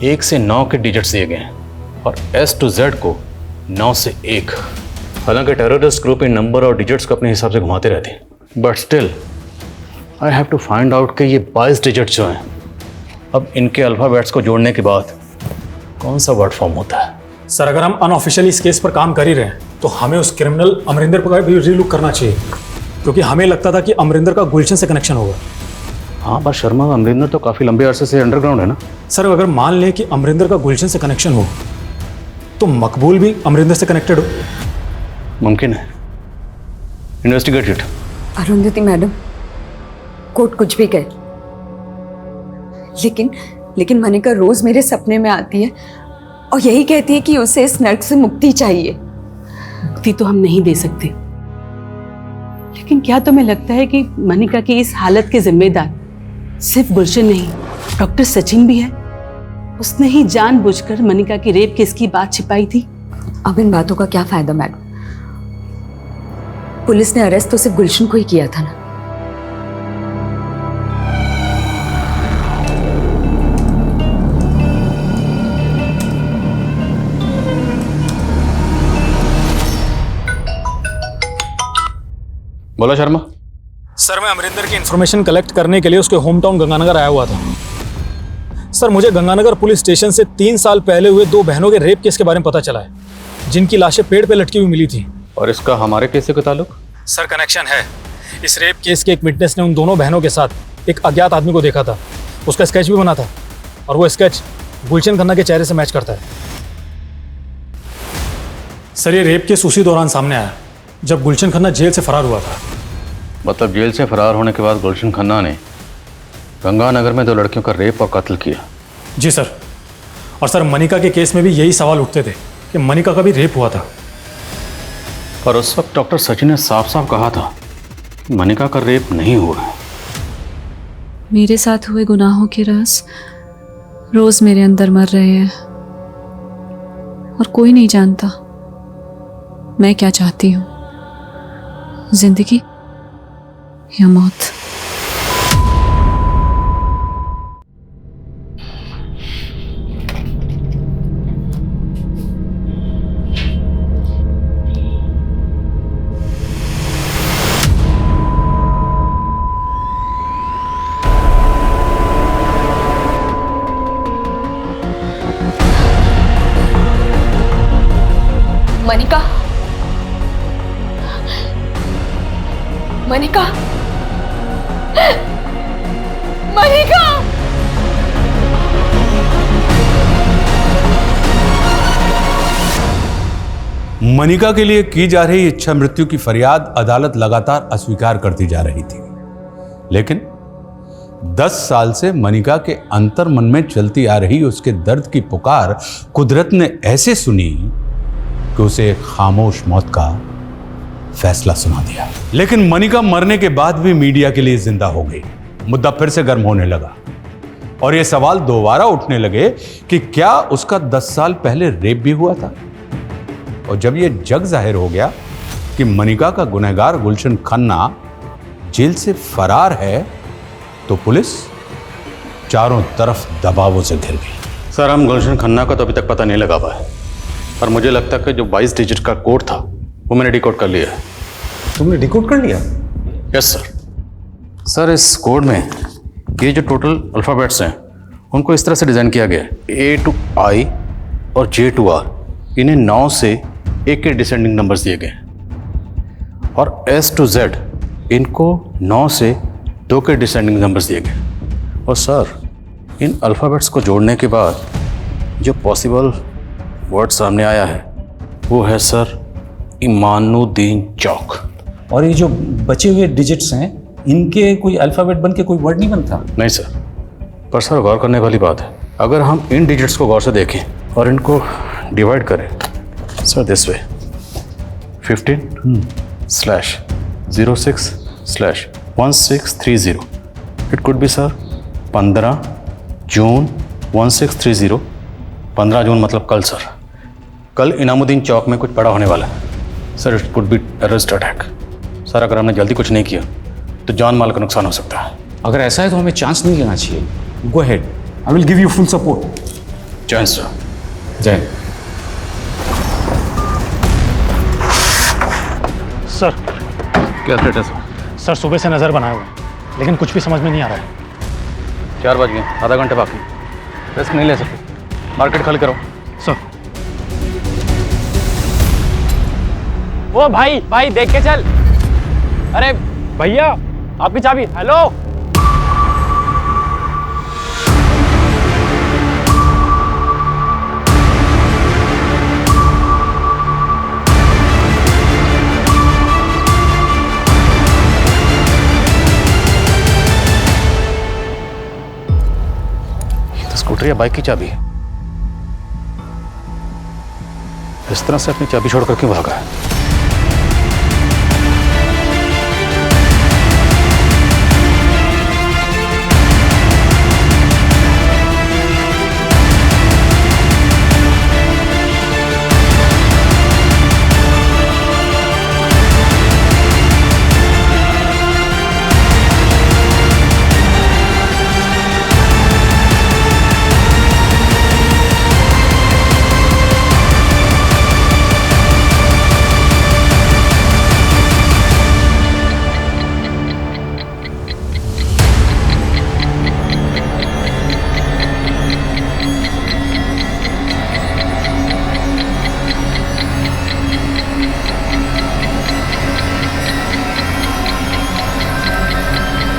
1 से 9 के डिजिट्स दिए गए हैं, और S to Z को 9 से 1। हालांकि टेररिस्ट ग्रुप इन नंबर और डिजिट्स को अपने हिसाब से घुमाते रहते हैं, but still I have to find out कि ये 22 डिजिट्स जो हैं, अब इनके अल्फाबेट्स को जोड़ने के बाद कौन सा वर्ड फॉर्म होता है। सर, अगर हम अनऑफिशियली इस केस पर काम कर ही रहे हैं तो हमें उस क्रिमिनल अमरिंदर पर भी रीलुक करना चाहिए, क्योंकि हमें लगता था कि अमरिंदर का गुलशन से कनेक्शन होगा। हाँ, बस शर्मा, अमरिंदर तो काफ़ी लंबे अरसे से अंडरग्राउंड है ना। सर, अगर मान लें कि अमरिंदर का गुलशन से कनेक्शन हो तो मकबूल भी अमरिंदर से कनेक्टेड हो। मुमकिन है। Investigate it. Arundhati madam, court कुछ भी कहे, लेकिन मनिका रोज मेरे सपने में आती है और यही कहती है कि उसे इस नर्क से मुक्ति चाहिए। मुक्ति तो हम नहीं दे सकते, लेकिन क्या तुम्हें लगता है कि मनिका की इस हालत के जिम्मेदार सिर्फ गुलशन नहीं, डॉक्टर सचिन भी है? उसने ही जानबूझकर मनिका की रेप केस की बात छिपाई थी। अब इन बातों का क्या फायदा मैडम? पुलिस ने अरेस्ट तो सिर्फ गुलशन को ही किया था ना। बोला शर्मा। सर, मैं अमरिंदर की इंफॉर्मेशन कलेक्ट करने के लिए उसके होम टाउन गंगानगर आया हुआ था। सर, मुझे गंगानगर पुलिस स्टेशन से 3 साल पहले हुए 2 बहनों के रेप केस के बारे में पता चला है, जिनकी लाशें पेड़ पे लटकी हुई मिली थी। और इसका हमारे केस से कोई ताल्लुक? सर, कनेक्शन है। इस रेप केस के एक विटनेस ने उन दोनों बहनों के साथ एक अज्ञात आदमी को देखा था। उसका स्केच भी बना था, और वो स्केच गुलशन खन्ना के चेहरे से मैच करता है। सर ये रेप केस उसी दौरान सामने आया जब गुलशन खन्ना जेल से फरार हुआ था। मतलब जेल से फरार होने के बाद गुलशन खन्ना ने गंगानगर में 2 लड़कियों का रेप और कत्ल किया। जी सर। और सर मनिका के केस में भी यही सवाल उठते थे कि मनिका का भी रेप हुआ था। पर उस वक्त डॉक्टर सचिन ने साफ साफ कहा था कि मनिका का रेप नहीं हुआ है। मेरे साथ हुए गुनाहों के राज रोज मेरे अंदर मर रहे हैं और कोई नहीं जानता मैं क्या चाहती हूँ, जिंदगी या मौत। मनिका, मनिका, मनिका। मनिका के लिए की जा रही इच्छा मृत्यु की फरियाद अदालत लगातार अस्वीकार करती जा रही थी, लेकिन 10 साल से मनिका के अंतर मन में चलती आ रही उसके दर्द की पुकार कुदरत ने ऐसे सुनी कि उसे एक खामोश मौत का फैसला सुना दिया। लेकिन मनिका मरने के बाद भी मीडिया के लिए जिंदा हो गई। मुद्दा फिर से गर्म होने लगा और यह सवाल दोबारा उठने लगे कि क्या उसका 10 साल पहले रेप भी हुआ था। और जब यह जग जाहिर हो गया कि मनिका का गुनहगार गुलशन खन्ना जेल से फरार है, तो पुलिस चारों तरफ दबावों से घिर गई। सर हम गुलशन खन्ना का तो अभी तक पता नहीं लगा पाए, पर मुझे लगता है कि जो 22 डिजिट का कोड था वो मैंने डिकोड कर लिया है। तुमने डिकोड कर लिया? Yes sir. सर इस कोड में ये जो टोटल अल्फ़ाबेट्स हैं उनको इस तरह से डिज़ाइन किया गया है, A to I और J to R, इन्हें 9 से 1 के डिसेंडिंग नंबर्स दिए गए हैं, और S to Z इनको 9 से 2 के डिसेंडिंग नंबर्स दिए गए। और सर इन अल्फ़ाबेट्स को जोड़ने के बाद जो पॉसिबल वर्ड सामने आया है वो है सर इमानुद्दीन चौक। और ये जो बचे हुए डिजिट्स हैं इनके कोई अल्फ़ाबेट बन के कोई वर्ड नहीं बनता? नहीं सर, पर सर गौर करने वाली बात है, अगर हम इन डिजिट्स को गौर से देखें और इनको डिवाइड करें sir this way 15/06/1630, it could be sir 15 जून 1630। 15 जून मतलब कल सर। कल इनामुद्दीन चौक में कुछ बड़ा होने वाला है sir. It could be terrorist attack sir. अगर हमने जल्दी कुछ नहीं किया तो जान माल का नुकसान हो सकता है। अगर ऐसा है तो हमें चांस नहीं लेना चाहिए। Go ahead, I will give you full support. जय हिंद सर। जय हिंद। सर क्या स्टेटस है? सर सुबह से नज़र बनाए हुए हैं, लेकिन कुछ भी समझ में नहीं आ रहा है। 4 बज गए, आधा घंटे बाकी, रिस्क नहीं ले सकते। मार्केट खाली करो सर। वो भाई भाई देख के चल। अरे भैया आपकी चाबी। हेलो ये तो स्कूटर या बाइक की चाबी है। इस तरह से अपनी चाबी छोड़कर क्यों भागा है?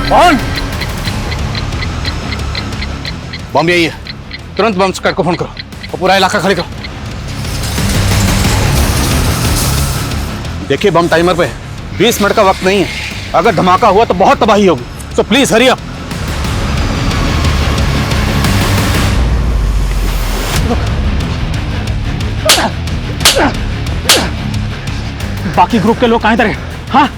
कौन? बम यही है। तुरंत बम स्क्वाड को फोन करो और पूरा इलाका खाली करो। देखिए बम टाइमर पे 20 मिनट का वक्त नहीं है, अगर धमाका हुआ तो बहुत तबाही होगी, सो प्लीज हरी अप। बाकी ग्रुप के लोग कहां इधर हैं? हाँ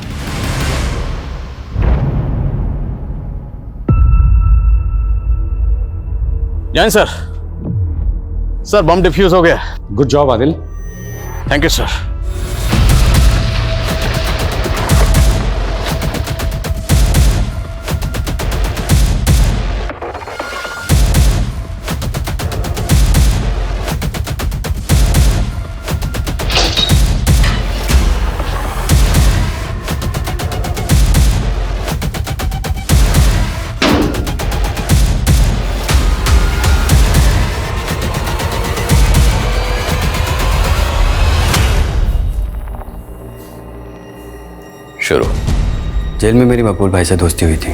जैन सर, सर बम डिफ्यूज हो गया। Good job Adil. Thank you sir. शुरू। जेल में मेरी मकबूल भाई से दोस्ती हुई थी।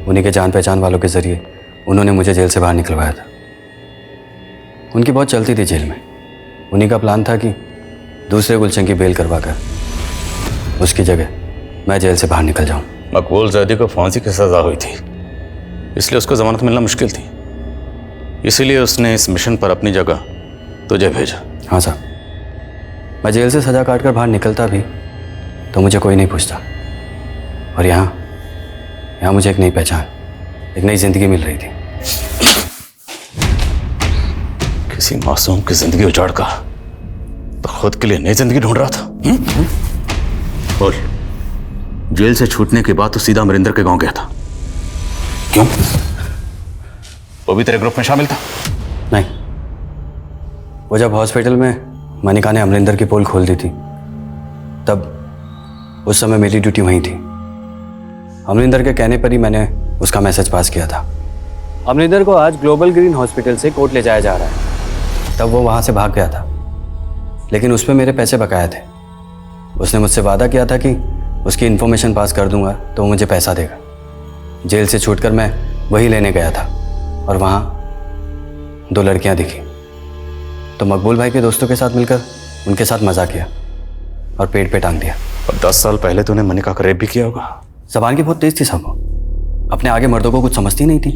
उन्हीं के जान पहचान वालों के जरिए उन्होंने मुझे जेल से बाहर निकलवाया था। उनकी बहुत चलती थी जेल में। उन्हीं का प्लान था कि दूसरे गुलशन की बेल करवाकर उसकी जगह मैं जेल से बाहर निकल जाऊं। मकबूल जैदी को फांसी की सजा हुई थी, इसलिए उसको जमानत मिलना मुश्किल थी। इसीलिए उसने इस मिशन पर अपनी जगह तुझे भेजा। हाँ साहब, मैं जेल से सजा काट कर बाहर निकलता भी तो मुझे कोई नहीं पूछता, और यहाँ मुझे एक नई पहचान, एक नई जिंदगी मिल रही थी। किसी मासूम की जिंदगी उजाड़ कर तो खुद के लिए नई जिंदगी ढूंढ रहा था। बोल, जेल से छूटने के बाद तो सीधा अमरिंदर के गांव गया था, क्यों? वो भी तेरे ग्रुप में शामिल था? नहीं, वो जब हॉस्पिटल में मनिका ने अमरिंदर की पोल खोल दी थी तब उस समय मेरी ड्यूटी वहीं थी। अमरिंदर के कहने पर ही मैंने उसका मैसेज पास किया था। अमरिंदर को आज ग्लोबल ग्रीन हॉस्पिटल से कोर्ट ले जाया जा रहा है। तब वो वहाँ से भाग गया था, लेकिन उस पर मेरे पैसे बकाया थे। उसने मुझसे वादा किया था कि उसकी इन्फॉर्मेशन पास कर दूंगा तो वो मुझे पैसा देगा। जेल से छूटकर मैं वही लेने गया था और वहाँ 2 लड़कियाँ दिखी, तो मकबूल भाई के दोस्तों के साथ मिलकर उनके साथ मजा किया और पेट पे टांग दिया। और 10 साल पहले तूने मनिका का रेप भी किया होगा। जबान की बहुत तेज थी साहब, अपने आगे मर्दों को कुछ समझती नहीं थी।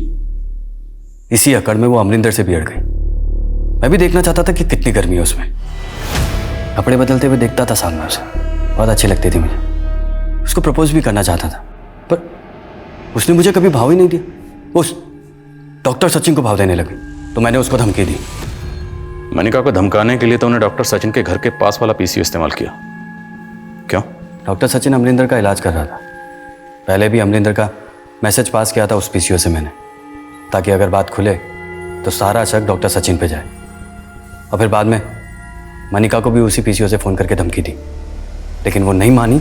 इसी अकड़ में वो अमरिंदर से भी अड़ गई। मैं भी देखना चाहता था कि कितनी गर्मी है उसमें। कपड़े बदलते हुए देखता था सामने उसे, बहुत अच्छी लगती थी मुझे। उसको प्रपोज भी करना चाहता था, पर उसने मुझे कभी भाव ही नहीं दिया। उस डॉक्टर सचिन को भाव देने लगी तो मैंने उसको धमकी दी। मनिका को धमकाने के लिए तो उन्हें डॉक्टर सचिन के घर के पास वाला पीसीओ इस्तेमाल किया। क्यों? डॉक्टर सचिन अमरिंदर का इलाज कर रहा था। पहले भी अमरिंदर का मैसेज पास किया था उस पीसीओ से मैंने, ताकि अगर बात खुले तो सारा शक डॉक्टर सचिन पे जाए। और फिर बाद में मनिका को भी उसी पीसीओ से फ़ोन करके धमकी दी, लेकिन वो नहीं मानी।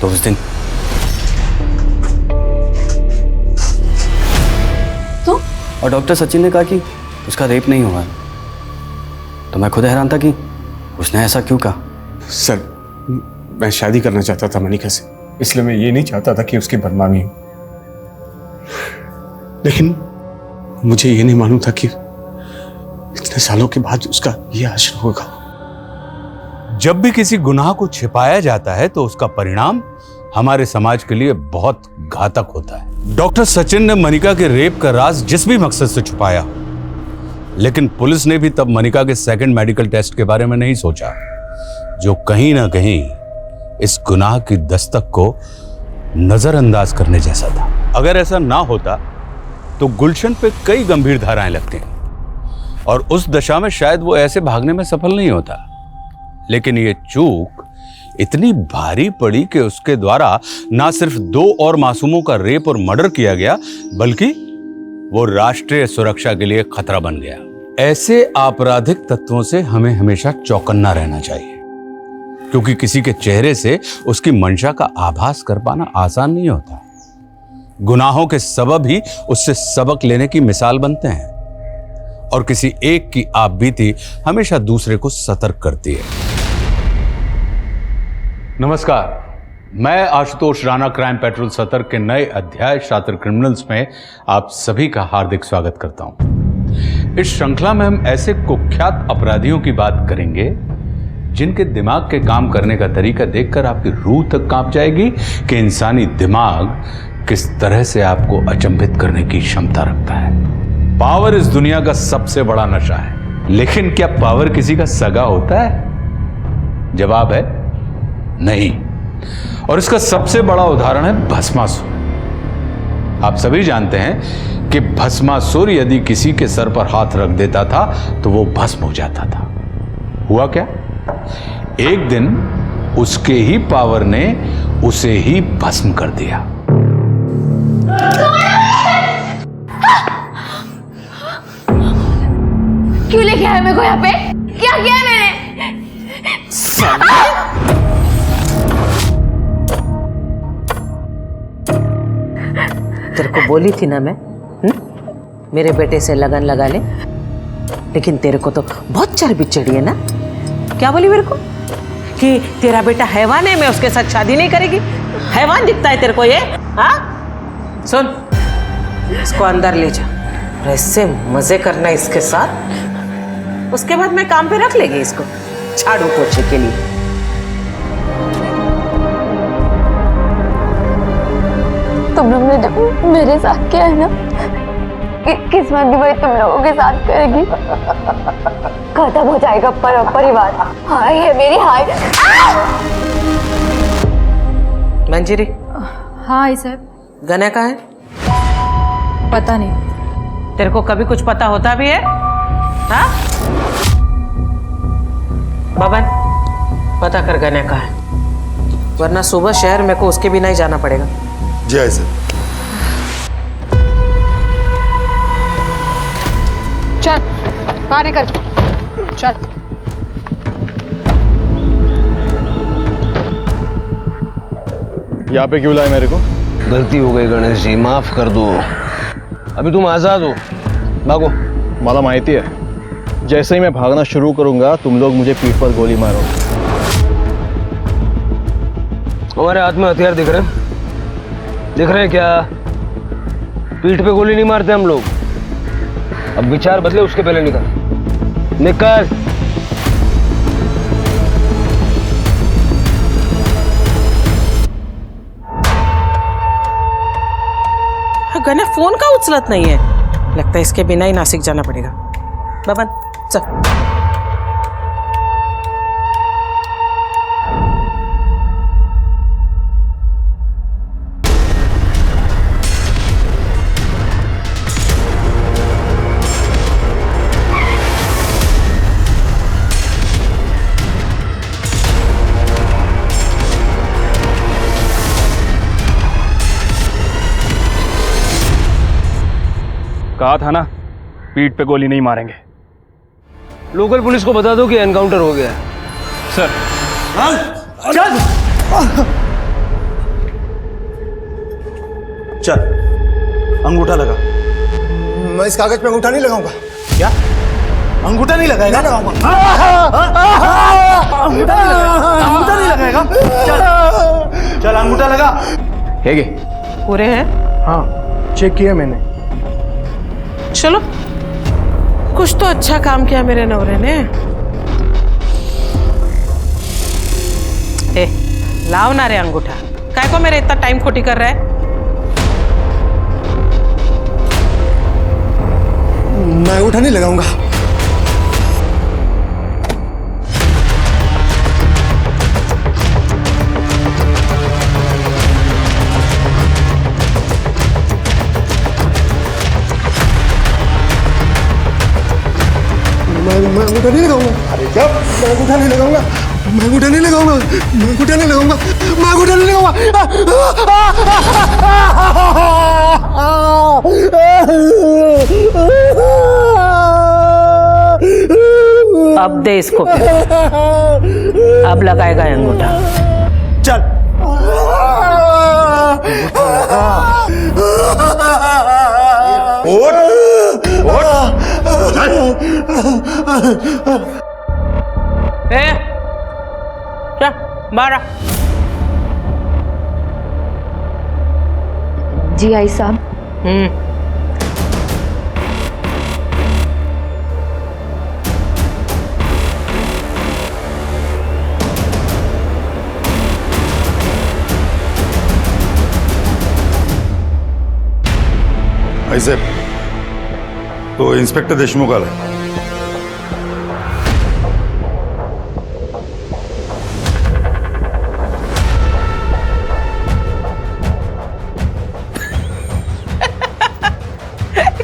तो उस दिन तो और डॉक्टर सचिन ने कहा कि उसका रेप नहीं हुआ। तो मैं खुद हैरान था कि उसने ऐसा क्यों कहा। सर, मैं शादी करना चाहता था मनिका से, इसलिए मैं ये नहीं चाहता था कि उसकी बदनामी हो। लेकिन मुझे ये नहीं मालूम था कि इतने सालों के बाद उसका ये आश्र होगा। जब भी किसी गुनाह को छिपाया जाता है तो उसका परिणाम हमारे समाज के लिए बहुत घातक होता है। डॉक्टर सचिन ने मनिका के रेप का राज जिस भी मकसद से छुपाया, लेकिन पुलिस ने भी तब मनिका के सेकंड मेडिकल टेस्ट के बारे में नहीं सोचा, जो कहीं ना कहीं इस गुनाह की दस्तक को नजरअंदाज करने जैसा था। अगर ऐसा ना होता तो गुलशन पे कई गंभीर धाराएं लगती और उस दशा में शायद वो ऐसे भागने में सफल नहीं होता। लेकिन ये चूक इतनी भारी पड़ी कि उसके द्वारा ना सिर्फ 2 और मासूमों का रेप और मर्डर किया गया, बल्कि वो राष्ट्रीय सुरक्षा के लिए खतरा बन गया। ऐसे आपराधिक तत्वों से हमें हमेशा चौकन्ना रहना चाहिए, क्योंकि किसी के चेहरे से उसकी मंशा का आभास कर पाना आसान नहीं होता। गुनाहों के सबब ही उससे सबक लेने की मिसाल बनते हैं, और किसी एक की आपबीती हमेशा दूसरे को सतर्क करती है। नमस्कार, मैं आशुतोष राणा क्राइम पेट्रोल सतर्क के नए अध्याय शातिर क्रिमिनल्स में आप सभी का हार्दिक स्वागत करता हूं। इस श्रृंखला में हम ऐसे कुख्यात अपराधियों की बात करेंगे जिनके दिमाग के काम करने का तरीका देखकर आपकी रूह तक कांप जाएगी कि इंसानी दिमाग किस तरह से आपको अचंभित करने की क्षमता रखता है। पावर इस दुनिया का सबसे बड़ा नशा है, लेकिन क्या पावर किसी का सगा होता है? जवाब है नहीं। और इसका सबसे बड़ा उदाहरण है भस्मासुर। आप सभी जानते हैं कि भस्मासुर यदि किसी के सर पर हाथ रख देता था तो वो भस्म हो जाता था। हुआ क्या? एक दिन उसके ही पावर ने उसे ही भस्म कर दिया। क्यों लेके आया मेरे को यहाँ पे? क्या किया मैंने? तेरे को बोली थी ना मैं, मेरे बेटे से लगन लगा ले, लेकिन तेरे को तो बहुत चर्बी चढ़ी है ना। क्या बोली मेरे को कि तेरा बेटा हैवान है, मैं उसके साथ शादी नहीं करेगी? हैवान दिखता है तेरे को ये? हाँ, सुन, इसको अंदर ले जा, ऐसे मजे करना इसके साथ, उसके बाद मैं काम पे रख लेगी इसको झाड़ू पोछे के लिए। तुम लोग ने जो मेरे साथ किया है ना, किस्मत भी वही तुम लोगों के साथ करेगी। खत्म हो जाएगा परिवार। हाय है मेरी हाय। मंजीरी। हाँ आई साहब। गने का है? पता नहीं। तेरे को कभी कुछ पता होता भी है? हाँ? बबन, पता कर गने का है, वरना सुबह शहर मेरे को उसके बिना ही जाना पड़ेगा। जी आई सर। चल बाहर निकल, चल। यहाँ पे क्यों लाए मेरे को? गलती हो गई गणेश जी, माफ कर दो। अभी तुम आजाद हो, भागो। मला माहिती है, जैसे ही मैं भागना शुरू करूंगा तुम लोग मुझे पीठ पर गोली मारो। हमारे हाथ में हथियार दिख रहे हैं? दिख रहे हैं क्या? पीठ पे गोली नहीं मारते हम लोग। अब विचार बदले, उसके पहले निकल निकल। गने फोन का उछलत नहीं है, लगता है इसके बिना ही नासिक जाना पड़ेगा। बबन चल। कहा था ना, पीठ पे गोली नहीं मारेंगे। लोकल पुलिस को बता दो कि एनकाउंटर हो गया है। सर चल चल, अंगूठा लगा। मैं इस कागज पे अंगूठा नहीं लगाऊंगा। क्या? अंगूठा नहीं लगाएगा? अंगूठा नहीं लगाएगा? चल चल, अंगूठा लगा। है पूरे हैं? हाँ, चेक किया मैंने। चलो, कुछ तो अच्छा काम किया मेरे नवरे ने। ए, लाओ ना रे अंगूठा, काय को मेरे इतना टाइम खोटी कर रहा है? मैं अंगूठा नहीं लगाऊंगा। मैं अंगूठा नहीं लगाऊंगा। अरे जब मैं अंगूठा नहीं लगाऊंगा, मैं अंगूठा नहीं लगाऊंगा, मैं अंगूठा नहीं लगाऊंगा, मैं अंगूठा नहीं लगाऊंगा। अब दे इसको, अब लगाएगा अंगूठा। चल। उठ, उठ। ए, क्या मारा? जी आई साहब। आई साहेब, तो इंस्पेक्टर देशमुख आला.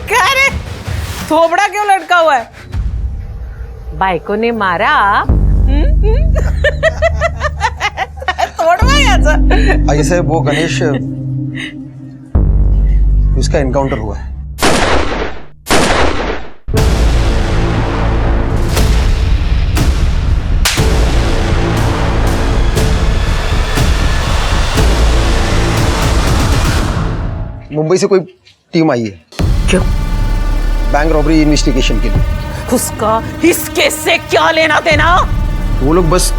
क्या रे, थोबड़ा क्यों लटका हुआ है? बायको ने मारा? तोड़वा याचा. आई साहब, वो गणेश, उसका एनकाउंटर हुआ है. मुंबई से कोई टीम आई है. क्यों? बैंक रॉबरी इन्वेस्टिगेशन के लिए. उसका इस केस से क्या लेना देना? वो लोग बस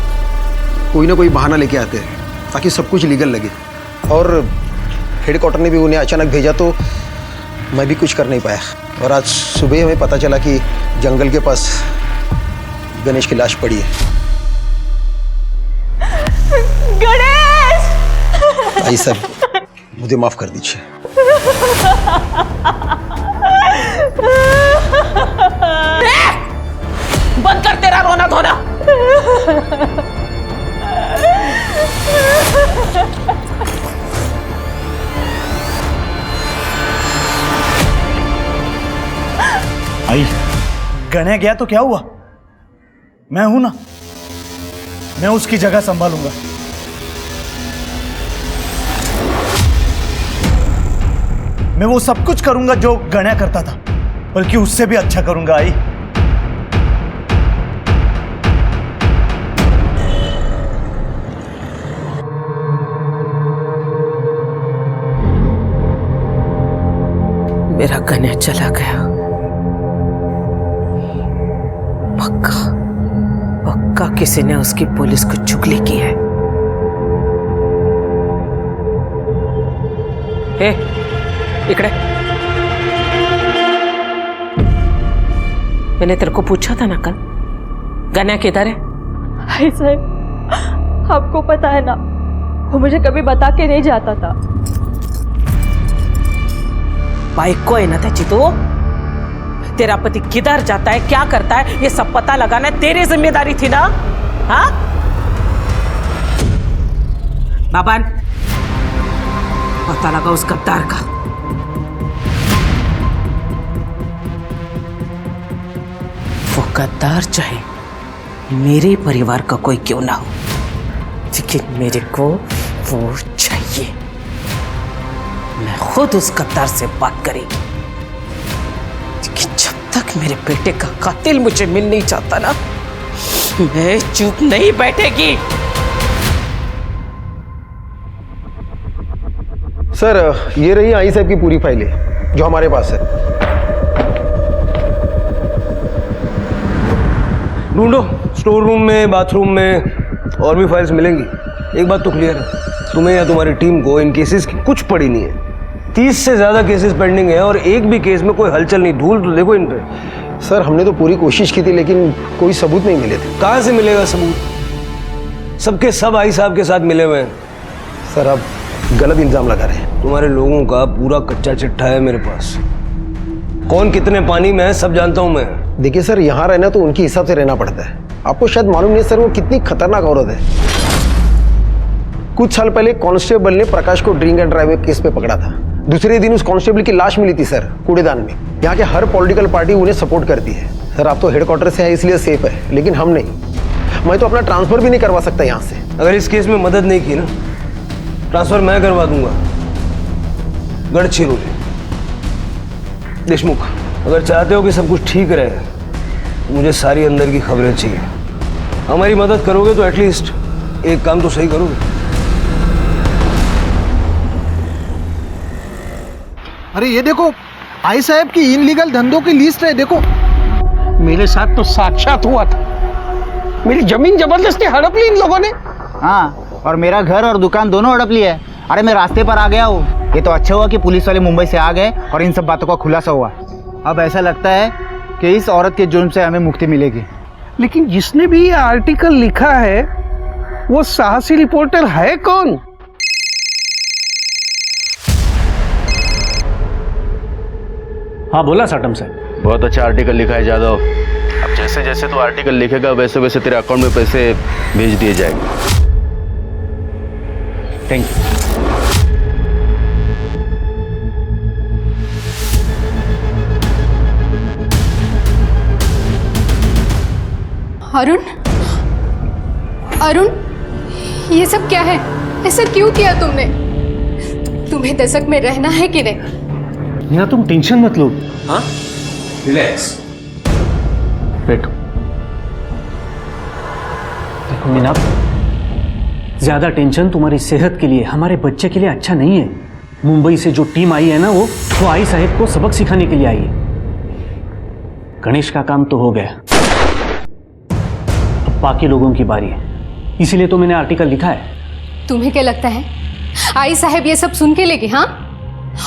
कोई ना कोई बहाना लेके आते हैं ताकि सब कुछ लीगल लगे. और हेडक्वार्टर ने भी उन्हें अचानक भेजा तो मैं भी कुछ कर नहीं पाया. और आज सुबह हमें पता चला कि जंगल के पास गणेश की लाश पड़ी है. गणेश! आई साहब, मुझे माफ कर दीजिए. बंद कर तेरा रोना धोना. आई, गणे गया तो क्या हुआ? मैं हूं ना, मैं उसकी जगह संभालूंगा. मैं वो सब कुछ करूंगा जो गण्या करता था, बल्कि उससे भी अच्छा करूंगा. आई, मेरा गण्या चला गया. पक्का पक्का किसी ने उसकी पुलिस को चुगली की है. ए, इकड़े. मैंने तेरे को पूछा था ना कल, गण्या किधर है? हाय साहब, आपको पता है ना, वो मुझे कभी बता के नहीं जाता था. बाइक को है ना त्याची तो, तेरा पति किधर जाता है, क्या करता है, ये सब पता लगाना तेरी जिम्मेदारी थी ना. हाँ बाबा, पता लगा उस गद्दार का. वो गद्दार चाहे मेरे परिवार का कोई क्यों ना हो, लेकिन मेरे को वो चाहिए. मैं खुद उस गद्दार से बात करेगी, लेकिन जब तक मेरे बेटे का कातिल मुझे मिल नहीं चाहता ना, मैं चुप नहीं बैठेगी. सर, ये रही आई साहब की पूरी फाइलें जो हमारे पास है. ढूंढो, स्टोर रूम में, बाथरूम में, और भी फाइल्स मिलेंगी. एक बात तो क्लियर है, तुम्हें या तुम्हारी टीम को इन केसेस की कुछ पड़ी नहीं है. 30 से ज्यादा केसेस पेंडिंग है और एक भी केस में कोई हलचल नहीं. धूल तो देखो इन पे. सर, हमने तो पूरी कोशिश की थी, लेकिन कोई सबूत नहीं मिले थे. कहाँ से मिलेगा सबूत? सबके सब आई साहब के साथ मिले हुए हैं. सर, आप गलत इल्जाम लगा रहे हैं. तुम्हारे लोगों का पूरा कच्चा चिट्ठा है मेरे पास. कौन कितने पानी में है सब जानता हूं मैं. देखिए सर, यहाँ रहना तो उनके हिसाब से रहना पड़ता है. आपको शायद मालूम नहीं सर, वो कितनी खतरनाक औरत है. कुछ साल पहले कांस्टेबल ने प्रकाश को ड्रिंक एंड ड्राइव केस पे पकड़ा था. दूसरे दिन उस कांस्टेबल की लाश मिली थी सर, कूड़ेदान में. यहाँ के हर पॉलिटिकल पार्टी उन्हें सपोर्ट करती है. सर, आप तो हेडक्वार्टर से हैं इसलिए सेफ है, लेकिन हम नहीं. मैं तो अपना ट्रांसफर भी नहीं करवा सकता यहाँ से. अगर इस केस में मदद नहीं की ना, ट्रांसफर मैं करवा दूंगा. गढ़चिरोली. देशमुख, अगर चाहते हो कि सब कुछ ठीक रहे, तो मुझे सारी अंदर की खबरें चाहिए. हमारी मदद करोगे तो एटलीस्ट एक काम तो सही करोगे. अरे ये देखो, आई साहब की इनलीगल धंधों की लिस्ट है. देखो, मेरे साथ तो साक्षात हुआ था. मेरी जमीन जबरदस्ती हड़प ली इन लोगों ने. हाँ, और मेरा घर और दुकान दोनों हड़प लिया है. अरे मैं रास्ते पर आ गया हूँ. ये तो अच्छा हुआ कि पुलिस वाले मुंबई से आ गए और इन सब बातों का खुलासा हुआ। अब ऐसा लगता है कि इस औरत के जुर्म से हमें मुक्ति मिलेगी। लेकिन जिसने भी ये आर्टिकल लिखा है वो साहसी रिपोर्टर है कौन? हाँ बोला साटम साहब। बहुत अच्छा आर्टिकल लिखा है जादव। अब जैसे जैसे तो आर्टिकल लिखेगा वैसे वैसे तेरे अकाउंट में पैसे भेज दिए जाएंगे। Thank you. अरुण, अरुण, ये सब क्या है? ऐसा क्यों किया तुमने? तुम्हें दशक में रहना है कि नहीं? मीना तुम टेंशन मत लो। हाँ रिलैक्स, बैठो। देखो मीना, ज्यादा टेंशन तुम्हारी सेहत के लिए, हमारे बच्चे के लिए अच्छा नहीं है। मुंबई से जो टीम आई है ना, वो आई साहब को सबक सिखाने के लिए आई है। गणेश का काम तो हो गया, अब बाकी लोगों की बारी है, इसीलिए तो मैंने आर्टिकल लिखा है। तुम्हें क्या लगता है आई साहब ये सब सुन के लेगी? हाँ,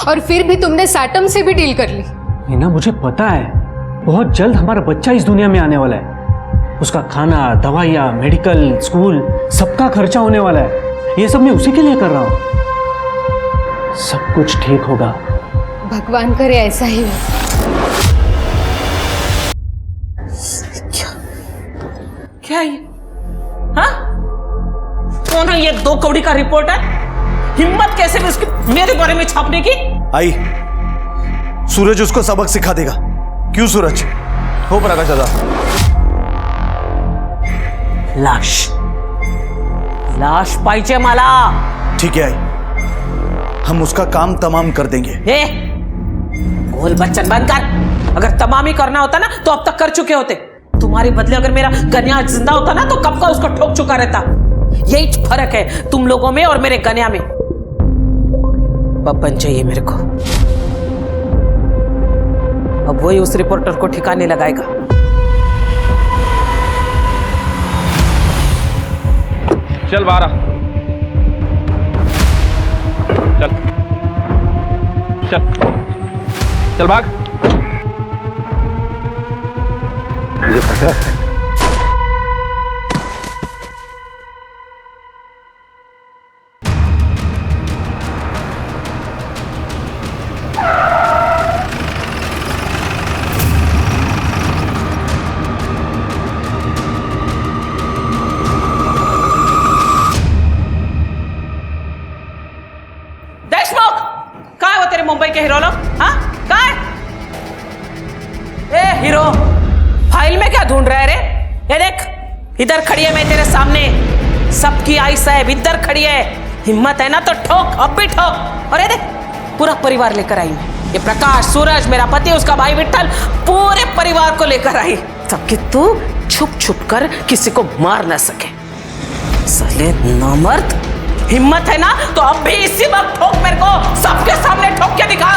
और फिर भी तुमने साटम से भी डील कर ली। मीना मुझे पता है, बहुत जल्द हमारा बच्चा इस दुनिया में आने वाला है। उसका खाना, दवाइयाँ, मेडिकल, स्कूल, सबका खर्चा होने वाला है। ये सब मैं उसी के लिए कर रहा हूँ। सब कुछ ठीक होगा। भगवान करे ऐसा ही हो। क्या ये? हाँ? कौन है ये 2 कौड़ी का रिपोर्टर? हिम्मत कैसे भी उसकी मेरे बारे में छापने की? आई, सूरज उसको सबक सिखा देगा। क्यों सूरज? हो प्रकाश दादा। लाश, लाश पाहिजे मला। ठीक है आई, हम उसका काम तमाम कर देंगे। ए, गोल बच्चन बंद कर। अगर तमाम ही करना होता ना तो अब तक कर चुके होते। तुम्हारे बदले अगर मेरा गन्या जिंदा होता ना तो कब का उसको ठोक चुका रहता। यही फर्क है तुम लोगों में और मेरे गन्या में। पप्पन चाहिए मेरे को। अब वही उस रिपोर्टर को ठिकाने लगाएगा। चल बारा, चल चल चल भाग। मुझे पता है देशमुख, कहाँ है वो तेरे मुंबई के हीरो लोग? हाँ, कहाँ है? ए हीरो, फाइल में क्या ढूंढ रहा है रे? ये देख, इधर खड़ी है मैं तेरे सामने। सबकी आई साहब इधर खड़ी है। हिम्मत है ना तो ठोक, अब भी ठोक। और ये देख, पूरा परिवार लेकर आई मैं। ये प्रकाश, सूरज, मेरा पति, उसका भाई विट्ठल, पूरे परिवार को लेकर आई, ताकि तू छुप छुप कर किसी को मार ना सके। साले नामर्द, हिम्मत है ना तो अब भी इसी वक्त ठोक मेरे को, सबके सामने ठोक के दिखा।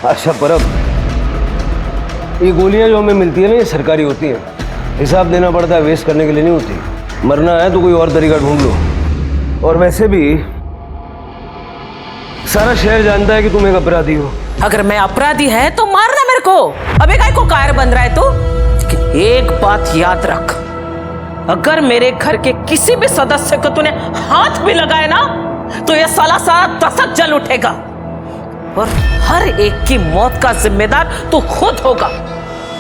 अच्छा परब, ये गोलियां जो हमें मिलती है ना, ये सरकारी होती हैं। हिसाब देना पड़ता है, वेस्ट करने के लिए नहीं होती। मरना है तो कोई और तरीका ढूंढ लो। और वैसे भी सारा शहर जानता है कि तुम एक अपराधी हो। अगर मैं अपराधी है तो मारना मेरे को। अबे काय को कायर बन रहा है तू? एक बात याद रख, अगर मेरे घर के किसी भी सदस्य को तूने हाथ भी लगाया ना तो यह साला सारा दशक जल उठेगा और हर एक की मौत का जिम्मेदार तू खुद होगा।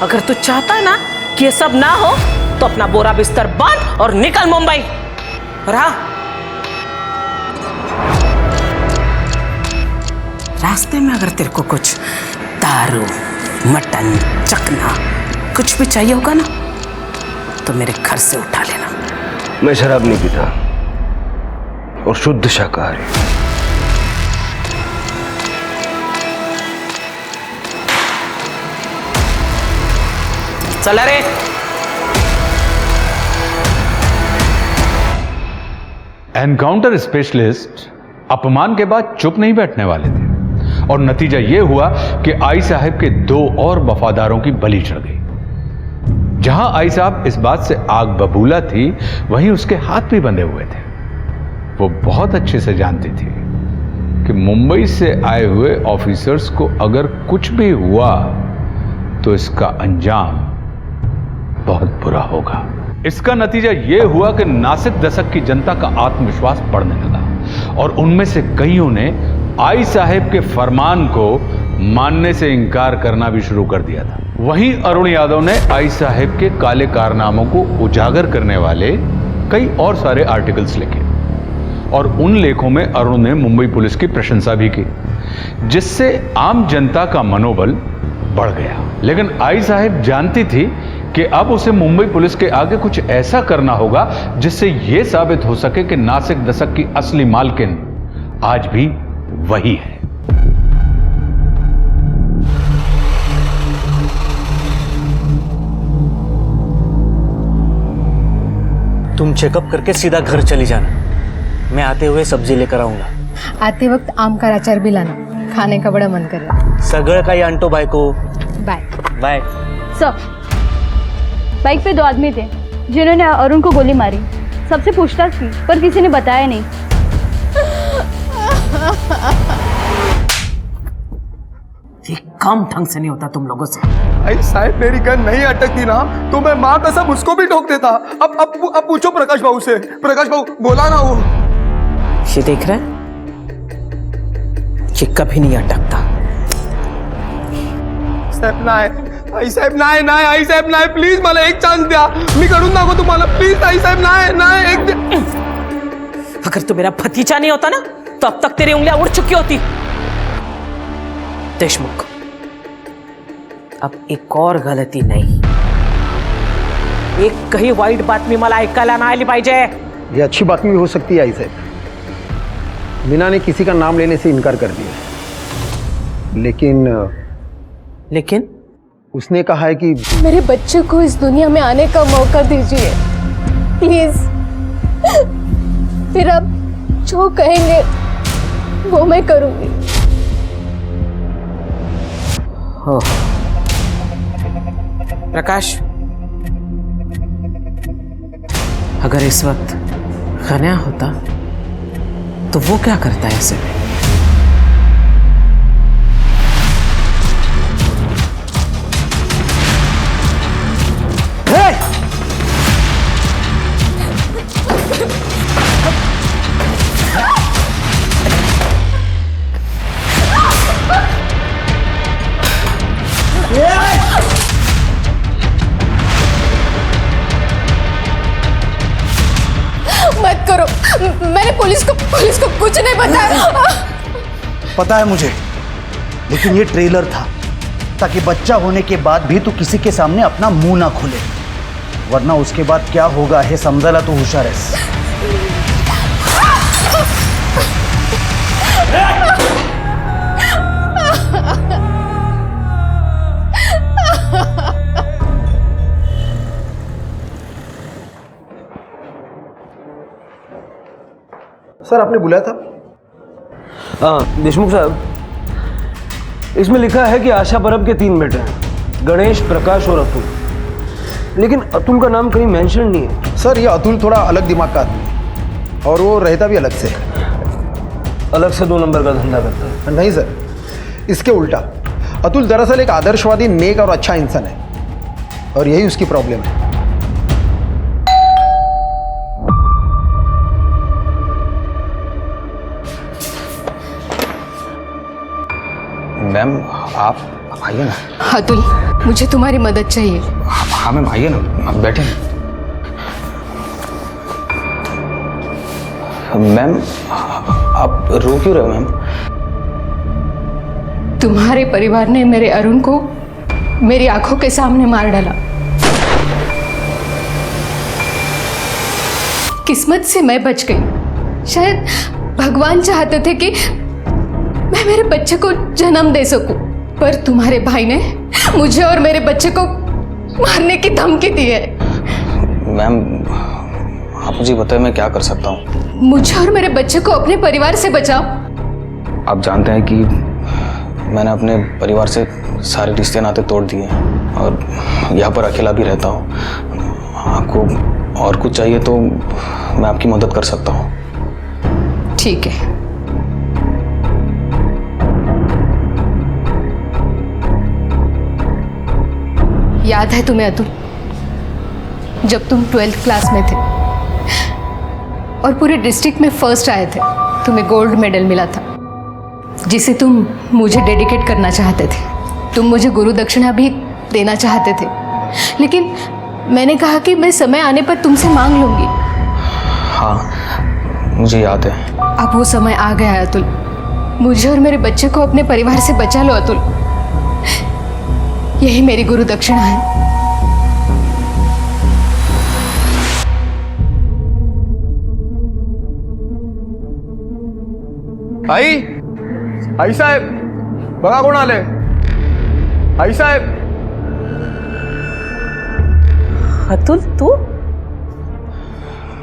अगर तू चाहता है ना कि ये सब ना हो तो अपना बोरा बिस्तर बांध और निकल मुंबई। और हाँ, रास्ते में अगर तेरे को कुछ दारू, मटन, चखना कुछ भी चाहिए होगा ना तो मेरे घर से उठा लेना। मैं शराब नहीं पीता और शुद्ध शाकाहारी। चल रे। एनकाउंटर स्पेशलिस्ट अपमान के बाद चुप नहीं बैठने वाले थे और नतीजा यह हुआ कि आई साहब के 2 और वफादारों की बलि चढ़ गई। जहां आई साहब इस बात से आग बबूला थी, वहीं उसके हाथ भी बंधे हुए थे। वो बहुत अच्छे से जानती थी कि मुंबई से आए हुए ऑफिसर्स को अगर कुछ भी हुआ तो इसका अंजाम बहुत बुरा होगा। इसका नतीजा यह हुआ कि नासिक दशक की जनता का आत्मविश्वास बढ़ने लगा और उनमें से कईयों ने आई साहब के फरमान को मानने से इनकार करना भी शुरू कर दिया था। वहीं अरुण यादव ने आई साहब के काले कारनामों को उजागर करने वाले कई और सारे आर्टिकल्स लिखे और उन लेखों में अरुण ने मुंबई पुलिस की प्रशंसा भी की, जिससे आम जनता का मनोबल बढ़ गया। लेकिन आई साहब जानती थी कि अब उसे मुंबई पुलिस के आगे कुछ ऐसा करना होगा जिससे यह साबित हो सके कि नासिक दशक की असली मालकिन आज भी वही है। तुम चेकअप करके सीधा घर चली जाना, मैं आते हुए सब्जी लेकर आऊंगा। आते वक्त आम का अचार भी लाना, खाने का बड़ा मन कर रहा है। सगळ काही आणतो बायको। Bye bye. सर, बाइक पे 2 आदमी थे जिन्होंने अरुण को गोली मारी। सबसे पूछताछ की पर किसी ने बताया नहीं। ये काम ढंग से नहीं होता तुम लोगों से। आई साहब मेरी गन नहीं अटकती ना तो मैं माँ कसम उसको भी ठोक देता। अब पूछो प्रकाश बाबू से। प्रकाश बाबू बोला ना वो। ये देख रहे हैं, ये कभी नहीं अटकता। साहेब नाही, आई साहेब नाही नाही, आई साहेब नाही, प्लीज मला एक चान्स द्या, मी करून दाखवतो तुम्हाला, प्लीज आई साहेब नाही नाही एक। अगर तू मेरा भतीजा नहीं होता ना तो अब तक तेरी उंगलियां उड़ चुकी होती। देशमुख, अब एक और गलती नहीं, एक कही वाईट बातमी मला ऐकायला नाही आली पाहिजे। ये अच्छी बातमी हो सकती है आई साहब। मीना ने किसी का नाम लेने से इनकार कर दिया, लेकिन उसने कहा है कि मेरे बच्चे को इस दुनिया में आने का मौका दीजिए प्लीज। फिर आप जो कहेंगे वो मैं करूंगी। हो प्रकाश, अगर इस वक्त खन्या होता तो वो क्या करता है ऐसे में? मत करो, मैंने पुलिस को कुछ नहीं बताया। पता है मुझे, लेकिन ये ट्रेलर था ताकि बच्चा होने के बाद भी तू किसी के सामने अपना मुंह ना खोले, वरना उसके बाद क्या होगा है समझाला तो होशियार है। सर आपने बुलाया था? हाँ देशमुख साहब, इसमें लिखा है कि आशा परब के 3 बेटे हैं, गणेश, प्रकाश और अतुल, लेकिन अतुल का नाम कहीं मेंशन नहीं है। सर ये अतुल थोड़ा अलग दिमाग का आदमी है और वो रहता भी अलग से। अलग से 2 नंबर का धंधा करता है? नहीं सर, इसके उल्टा। अतुल दरअसल एक आदर्शवादी, नेक और अच्छा इंसान है और यही उसकी प्रॉब्लम है। मैम आप आइए ना। अतुल, मुझे तुम्हारी मदद चाहिए। हाँ मैम आइए ना, आप बैठे। मैम आप रो क्यों रहे हो मैम? तुम्हारे परिवार ने मेरे अरुण को मेरी आंखों के सामने मार डाला। किस्मत से मैं बच गई। शायद भगवान चाहते थे कि मैं मेरे बच्चे को जन्म दे सकूं, पर तुम्हारे भाई ने मुझे और मेरे बच्चे को मारने की धमकी दी है। मैम आप मुझे बताएं मैं क्या कर सकता हूँ? मुझे और मेरे बच्चे को अपने परिवार से बचाओ। आप जानते हैं कि मैंने अपने परिवार से सारे रिश्ते नाते तोड़ दिए और यहाँ पर अकेला भी रहता हूँ। आपको और कुछ चाहिए तो मैं आपकी मदद कर सकता हूँ। ठीक है, याद है तुम्हें अतुल, जब तुम 12th क्लास में थे और पूरे डिस्ट्रिक्ट में फर्स्ट आए थे, तुम्हें गोल्ड मेडल मिला था जिसे तुम मुझे डेडिकेट करना चाहते थे। तुम मुझे गुरु दक्षिणा भी देना चाहते थे, लेकिन मैंने कहा कि मैं समय आने पर तुमसे मांग लूंगी। हाँ मुझे याद है। अब वो समय आ गया है अतुल। मुझे और मेरे बच्चे को अपने परिवार से बचा लो अतुल। यही मेरी गुरु दक्षिणा है। आई साहेब बघा कोण आले। आई साहेब। अतुल तू?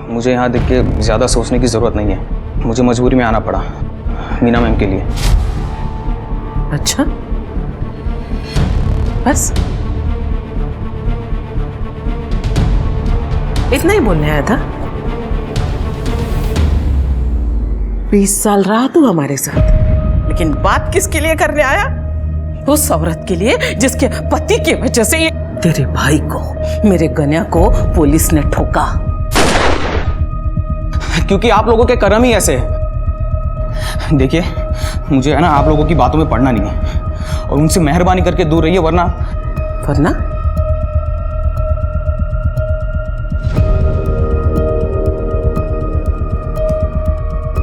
मुझे यहाँ देख के ज्यादा सोचने की जरूरत नहीं है, मुझे मजबूरी में आना पड़ा मीना मैम के लिए। अच्छा बस इतना ही बोलने आया था? 20 साल रहा तू हमारे साथ, लेकिन बात किसके लिए करने आया? उस औरत के लिए जिसके पति की वजह से तेरे भाई को, मेरे गन्या को पुलिस ने ठोका। क्योंकि आप लोगों के कर्म ही ऐसे हैं। देखिए मुझे है ना आप लोगों की बातों में पड़ना नहीं है और उनसे मेहरबानी करके दूर रहिए, वरना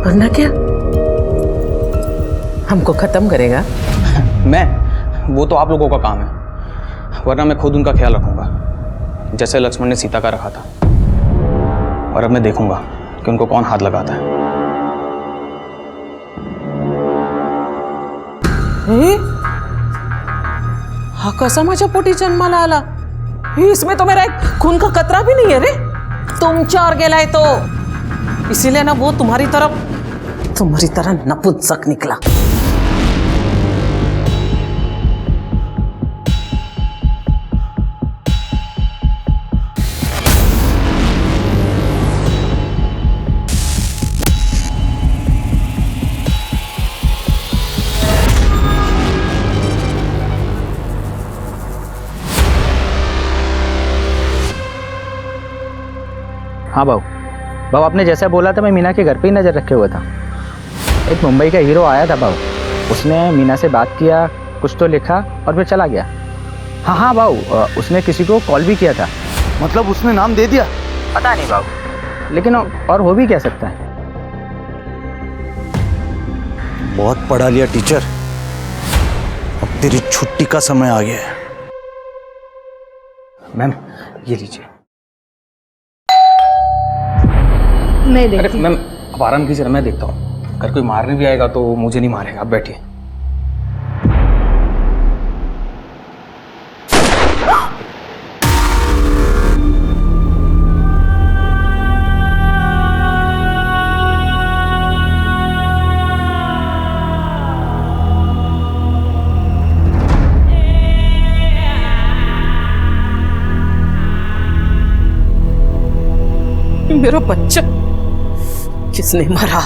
वरना क्या हमको खत्म करेगा? वो तो आप लोगों का काम है, वरना मैं खुद उनका ख्याल रखूंगा जैसे लक्ष्मण ने सीता का रखा था। और अब मैं देखूंगा कि उनको कौन हाथ लगाता है। हा कसा माझ्या पोटी जन्माला आला? इसमें तो मेरा एक खून का कतरा भी नहीं है रे। तुम चार गेलाय तो इसीलिए ना वो तुम्हारी तरह नपुंसक निकला। हाँ बाबू, आपने जैसा बोला था मैं मीना के घर पे ही नज़र रखे हुआ था। एक मुंबई का हीरो आया था बाबू, उसने मीना से बात किया, कुछ तो लिखा और फिर चला गया। हाँ बाबू, उसने किसी को कॉल भी किया था। मतलब उसने नाम दे दिया? पता नहीं बाबू, लेकिन और हो भी क्या सकता है। बहुत पढ़ा लिया टीचर, अब तेरी छुट्टी का समय आ गया है। मैम ये लीजिए। मैं देखती हूँ। मैम अब आराम कीजिए, मैं देखता हूँ। अगर कोई मारने भी आएगा तो मुझे नहीं मारेगा। आप बैठिए। मेरा बच्चा किसने मारा?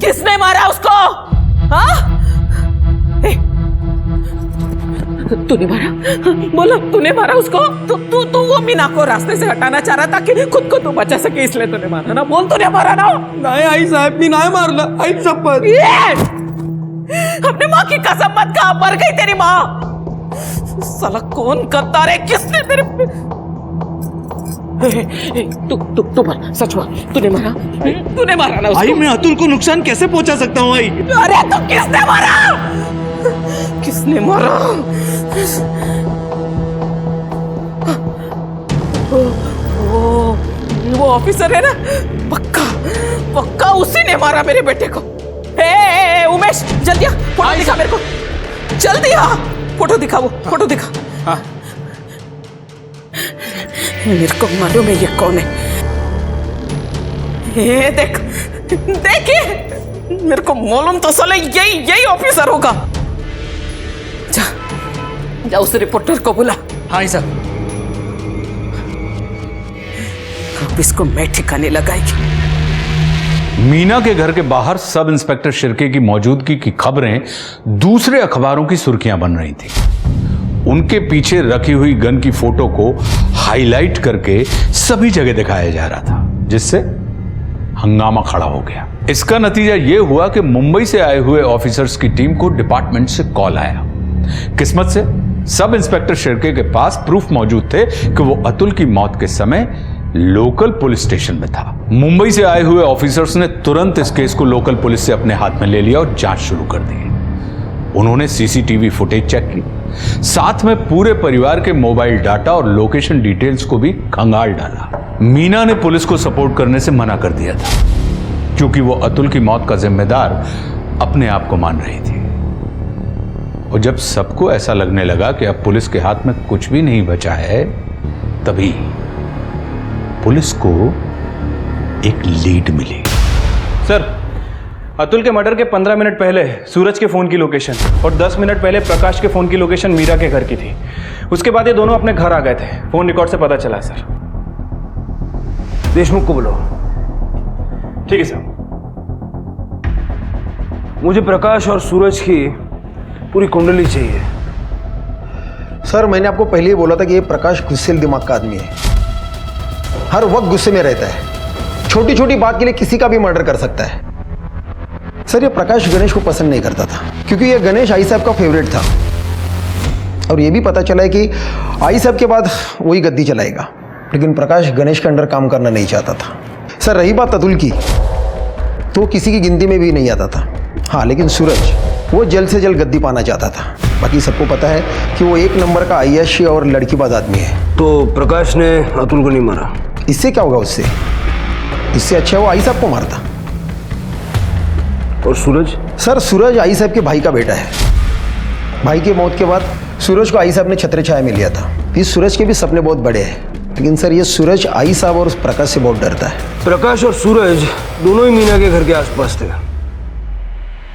किसने मारा उसको? हाँ? तूने मारा? बोलो, तूने मारा उसको? तू वो मीना को रास्ते से हटाना चाह रहा था कि खुद को तू बचा सके, इसलिए तूने मारा ना? बोल, तूने मारा ना? नहीं आई साहब, मीना है मारना। आई शपथ। अपनी माँ की कसम मत खा, मर गई तेरी माँ। साला कौन गद्दार है? किसने तेरे तू बोल, सच बोल, तूने मारा? तूने मारा ना उसको? आई मैं अतुल को नुकसान कैसे पहुंचा सकता हूँ आई? अरे तो किसने मारा? किसने मारा? वो ऑफिसर है ना, पक्का उसी ने मारा मेरे बेटे को। उमेश जल्दी आ, फोटो दिखा मेरे को, जल्दी आ, फोटो दिखा, वो फोटो दिखा। हाँ। मेरे को मालूम है ये कौन है। ये देखिए, मेरे को मालूम तो साले यही ऑफिसर होगा। जा उस रिपोर्टर को बुला। हाँ सर। अब इसको मैं ठिकाने लगाएगी। मीना के घर के बाहर सब इंस्पेक्टर शिर्के की मौजूदगी की खबरें दूसरे अखबारों की सुर्खियां बन रही थी उनके पीछे रखी हुई गन की फोटो को हाईलाइट करके सभी जगह दिखाया जा रहा था, जिससे हंगामा खड़ा हो गया। इसका नतीजा यह हुआ कि मुंबई से आए हुए ऑफिसर्स की टीम को डिपार्टमेंट से कॉल आया। किस्मत से सब इंस्पेक्टर शिर्के के पास प्रूफ मौजूद थे कि वो अतुल की मौत के समय लोकल पुलिस स्टेशन में था। मुंबई से आए हुए ऑफिसर्स ने तुरंत इस केस को लोकल पुलिस से अपने हाथ में ले लिया और जांच शुरू कर दी। उन्होंने सीसीटीवी फुटेज चेक की, साथ में पूरे परिवार के मोबाइल डाटा और लोकेशन डिटेल्स को भी खंगाल डाला। मीना ने पुलिस को सपोर्ट करने से मना कर दिया था, क्योंकि वो अतुल की मौत का जिम्मेदार अपने आप को मान रही थी। और जब सबको ऐसा लगने लगा कि अब पुलिस के हाथ में कुछ भी नहीं बचा है, तभी पुलिस को एक लीड मिली। सर, अतुल के मर्डर के 15 मिनट पहले सूरज के फ़ोन की लोकेशन और 10 मिनट पहले प्रकाश के फ़ोन की लोकेशन मीरा के घर की थी। उसके बाद ये दोनों अपने घर आ गए थे। फ़ोन रिकॉर्ड से पता चला सर। देशमुख को बुलाओ। ठीक है सर। मुझे प्रकाश और सूरज की पूरी कुंडली चाहिए। सर, मैंने आपको पहले ही बोला था कि ये प्रकाश गुस्सेल दिमाग का आदमी है, हर वक्त गुस्से में रहता है, छोटी छोटी बात के लिए किसी का भी मर्डर कर सकता है। सर, ये प्रकाश गणेश को पसंद नहीं करता था, क्योंकि ये गणेश आई साहब का फेवरेट था, और ये भी पता चला है कि आई साहब के बाद वही गद्दी चलाएगा। लेकिन प्रकाश गणेश के अंडर काम करना नहीं चाहता था। सर, रही बात अतुल की, तो किसी की गिनती में भी नहीं आता था। हाँ, लेकिन सूरज वो जल्द से जल्द गद्दी पाना चाहता था। बाकी सबको पता है कि वो एक नंबर का आय्याशी और लड़कीबाज आदमी है। तो प्रकाश ने अतुल को नहीं मारा? इससे क्या होगा उससे? इससे अच्छा वो आई साहब को मारता। और सूरज? सर, सूरज आई साहब के भाई का बेटा है। भाई की मौत के बाद सूरज को आई साहब ने छत्र छाया में लिया था। इस सूरज के भी सपने बहुत बड़े हैं, लेकिन सर ये सूरज आई साहब और प्रकाश से बहुत डरता है। प्रकाश और सूरज दोनों ही मीना के घर के आसपास थे,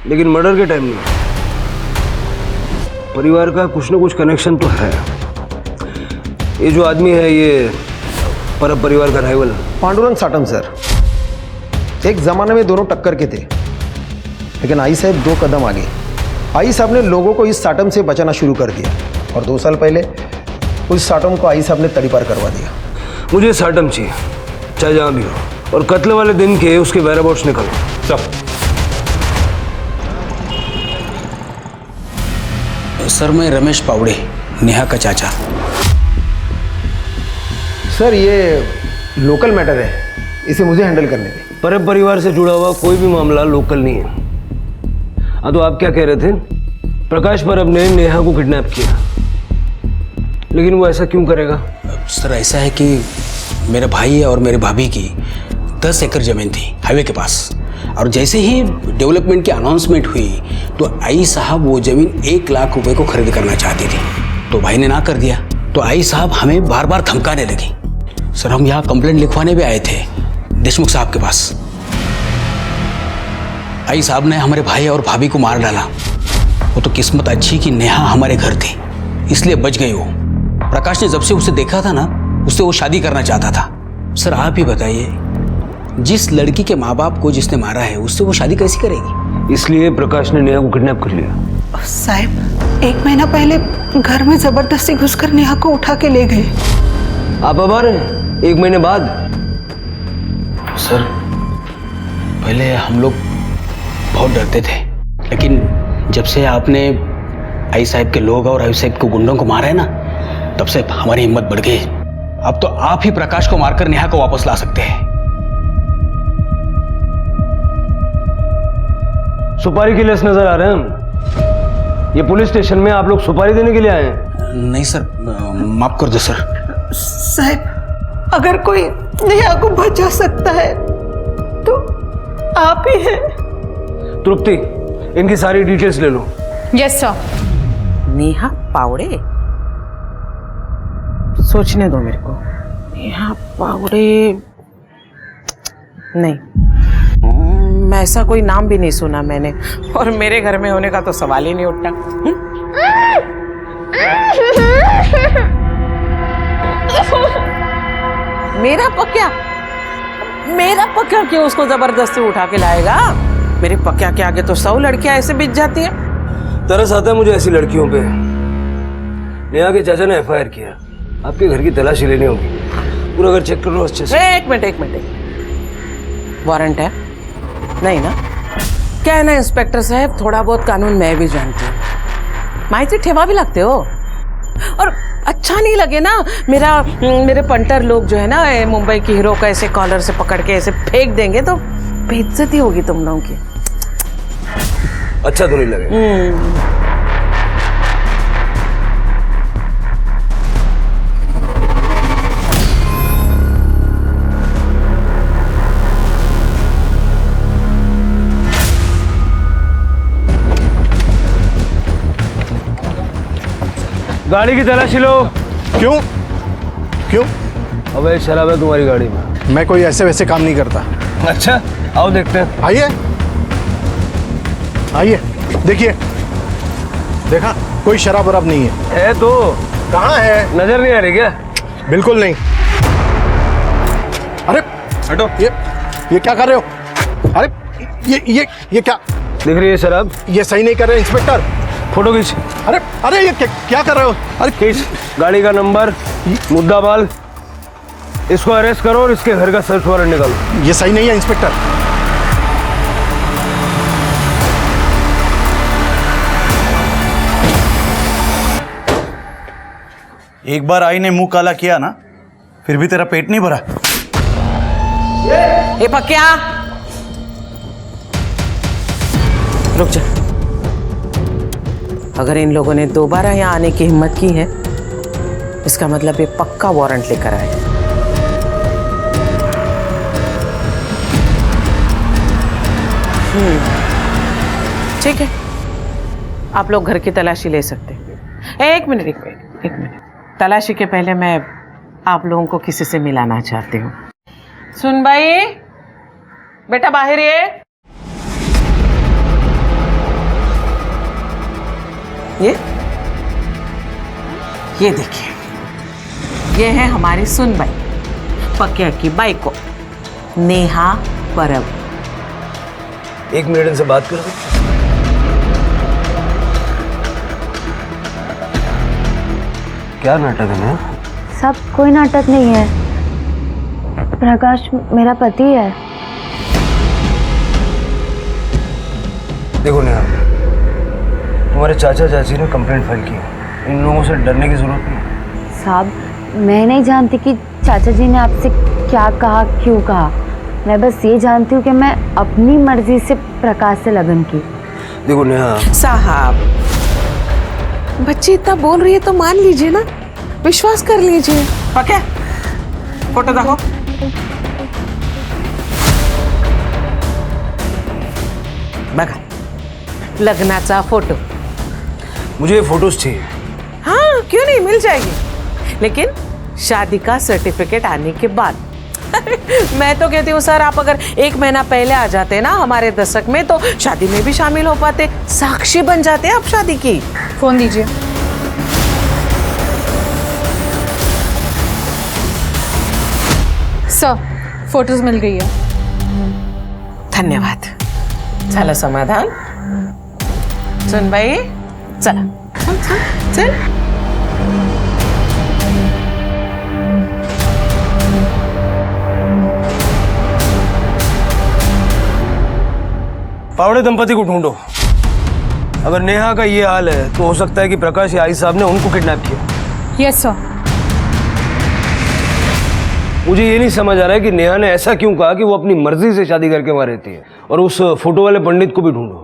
लेकिन मर्डर के टाइम नहीं। परिवार का कुछ ना कुछ कनेक्शन तो है। ये जो आदमी है, ये परब परिवार का राइवल पांडुरंग साटम। सर, एक जमाने में दोनों टक्कर के थे, लेकिन आई साहब 2 कदम आगे। आई साहब ने लोगों को इस साटम से बचाना शुरू कर दिया, और 2 साल पहले उस साटम को आई साहब ने तड़ीपार करवा दिया। मुझे साटम चाहिए, चाहे जहाँ भी हो, और कत्ल वाले दिन के उसके वेयरअबाउट्स निकालो सब। सर, मैं रमेश पावड़े, नेहा का चाचा। सर, ये लोकल मैटर है, इसे मुझे हैंडल करने दें। परब परिवार से जुड़ा हुआ कोई भी मामला लोकल नहीं है। हाँ, तो आप क्या कह रहे थे? प्रकाश परब ने नेहा को किडनैप किया, लेकिन वो ऐसा क्यों करेगा? सर, ऐसा है कि मेरे भाई और मेरे भाभी की 10 एकड़ जमीन थी हाईवे के पास, और जैसे ही डेवलपमेंट की अनाउंसमेंट हुई तो आई साहब वो जमीन 1 लाख रुपए को खरीद करना चाहती थी, तो भाई ने ना कर दिया। तो आई साहब हमें बार बार धमकाने लगी। सर, हम यहाँ कंप्लेंट लिखवाने भी आए थे देशमुख साहब के पास। आई साहब ने हमारे भाई और भाभी को मार डाला। वो तो किस्मत अच्छी कि नेहा हमारे घर थी, इसलिए बच गई वो। प्रकाश ने जब से उसे देखा था ना, उससे वो शादी करना चाहता था। सर, आप ही बताइए, जिस लड़की के माँ बाप को जिसने मारा है, उससे वो शादी कैसी करेगी? इसलिए प्रकाश ने नेहा को किडनैप कर लिया। साहब, 1 महीना पहले घर में जबरदस्ती घुसकर नेहा को उठा के ले गए। आप अब आ रहे हैं 1 महीने बाद? सर, पहले हम लोग बहुत डरते थे, लेकिन जब से आपने आई साहब के लोग और आई साहब के गुंडों को मारा है ना, तब से हमारी हिम्मत बढ़ गई। अब तो आप ही प्रकाश को मारकर नेहा को वापस ला सकते हैं। सुपारी के लेस नजर आ रहे हैं हम। ये पुलिस स्टेशन में आप लोग सुपारी देने के लिए आए हैं? नहीं सर, माफ कर दो सर। साहब, अगर कोई नेहा को बचा सकता है तो आप ही हैं। तृप्ति, इनकी सारी डिटेल्स ले लो। Yes sir. नेहा पावड़े? सोचने दो मेरे को। नेहा पावड़े नहीं, मैं ऐसा कोई नाम भी नहीं सुना मैंने, और मेरे घर में होने का तो सवाल ही नहीं उठता। मेरा पक्या क्यों उसको जबरदस्ती उठा के लाएगा? मेरे पक्या के आगे तो 100 लड़कियां ऐसे बिछ जाती है। तरस आता है मुझे ऐसी लड़कियों पे। नेहा के चाचा ने एफआईआर किया, आपके घर की तलाशी लेनी होगी, पूरा घर चेक कर लो अच्छे से। एक मिनट, वारंट है? नहीं ना? क्या है ना इंस्पेक्टर साहब, थोड़ा बहुत कानून मैं भी जानती हूँ, माहिती ठेवा भी लगते हो, और अच्छा नहीं लगे ना मेरे पंटर लोग जो है ना मुंबई की हीरो का ऐसे कॉलर से पकड़ के ऐसे फेंक देंगे तो बेइज्जती होगी तुम लोगों की। अच्छा तो नहीं लगे। गाड़ी की तलाशी लो। क्यों? अबे शराब है तुम्हारी गाड़ी में। मैं कोई ऐसे वैसे काम नहीं करता। अच्छा, आओ देखते हैं। आइए, देखिए, देखा, कोई शराब वराब नहीं है तो कहाँ है? नजर नहीं आ रही क्या? बिल्कुल नहीं। अरे हटो, ये क्या कर रहे हो? अरे ये क्या दिख रही है शराब? ये सही नहीं कर रहे इंस्पेक्टर। फोटो खींच। अरे ये क्या कर रहे हो? अरे खींच गाड़ी का नंबर, मुद्दा माल, इसको अरेस्ट करो और इसके घर का सर्च वारंट निकालो। ये सही नहीं है इंस्पेक्टर। एक बार आई ने मुंह काला किया ना, फिर भी तेरा पेट नहीं भरा। ए पक्या, रुक जा। अगर इन लोगों ने दोबारा यहाँ आने की हिम्मत की है, इसका मतलब ये पक्का वारंट लेकर आए। ठीक है, आप लोग घर की तलाशी ले सकते हैं। एक मिनट। तलाशी के पहले मैं आप लोगों को किसी से मिलाना चाहती हूँ। सुन भाई, बेटा बाहर ये। ये देखिए, ये है हमारी सुनबाई, पक्या की बाई को, नेहा परब। एक मिनट इनसे बात कर सकते? क्या नाटक है ना? सब कोई नाटक नहीं है, प्रकाश मेरा पति है। देखो नेहा, तुम्हारे चाचा चाची ने कंप्लेंट फाइल की है, इन लोगों से डरने की जरूरत नहीं। साहब, मैं नहीं जानती कि चाचा जी ने आपसे क्या कहा, क्यों कहा। मैं बस ये जानती हूँ कि मैं अपनी मर्जी से प्रकाश से लगन की। देखो नेहा साहब, बच्ची इतना बोल रही है तो मान लीजिए ना, विश्वास कर लीजिए। पक्या, फोटो देखो। बघा, लग्नाचा फोटो। मुझे ये फोटोज चाहिए। हाँ, क्यों नहीं, मिल जाएगी, लेकिन शादी का सर्टिफिकेट आने के बाद। मैं तो कहती हूँ सर, आप अगर 1 महीना पहले आ जाते ना हमारे दशक में, तो शादी में भी शामिल हो पाते, साक्षी बन जाते आप शादी की। फोन दीजिए। सर, फोटोज मिल गई है। धन्यवाद। झालं समाधान? सुन बाई, चला चल। पावड़े दंपति को ढूंढो। अगर नेहा का ये हाल है तो हो सकता है कि प्रकाश या आई साहब ने उनको किडनैप किया। Yes sir. मुझे ये नहीं समझ आ रहा है कि नेहा ने ऐसा क्यों कहा कि वो अपनी मर्जी से शादी करके वहां रहती है। और उस फोटो वाले पंडित को भी ढूंढो।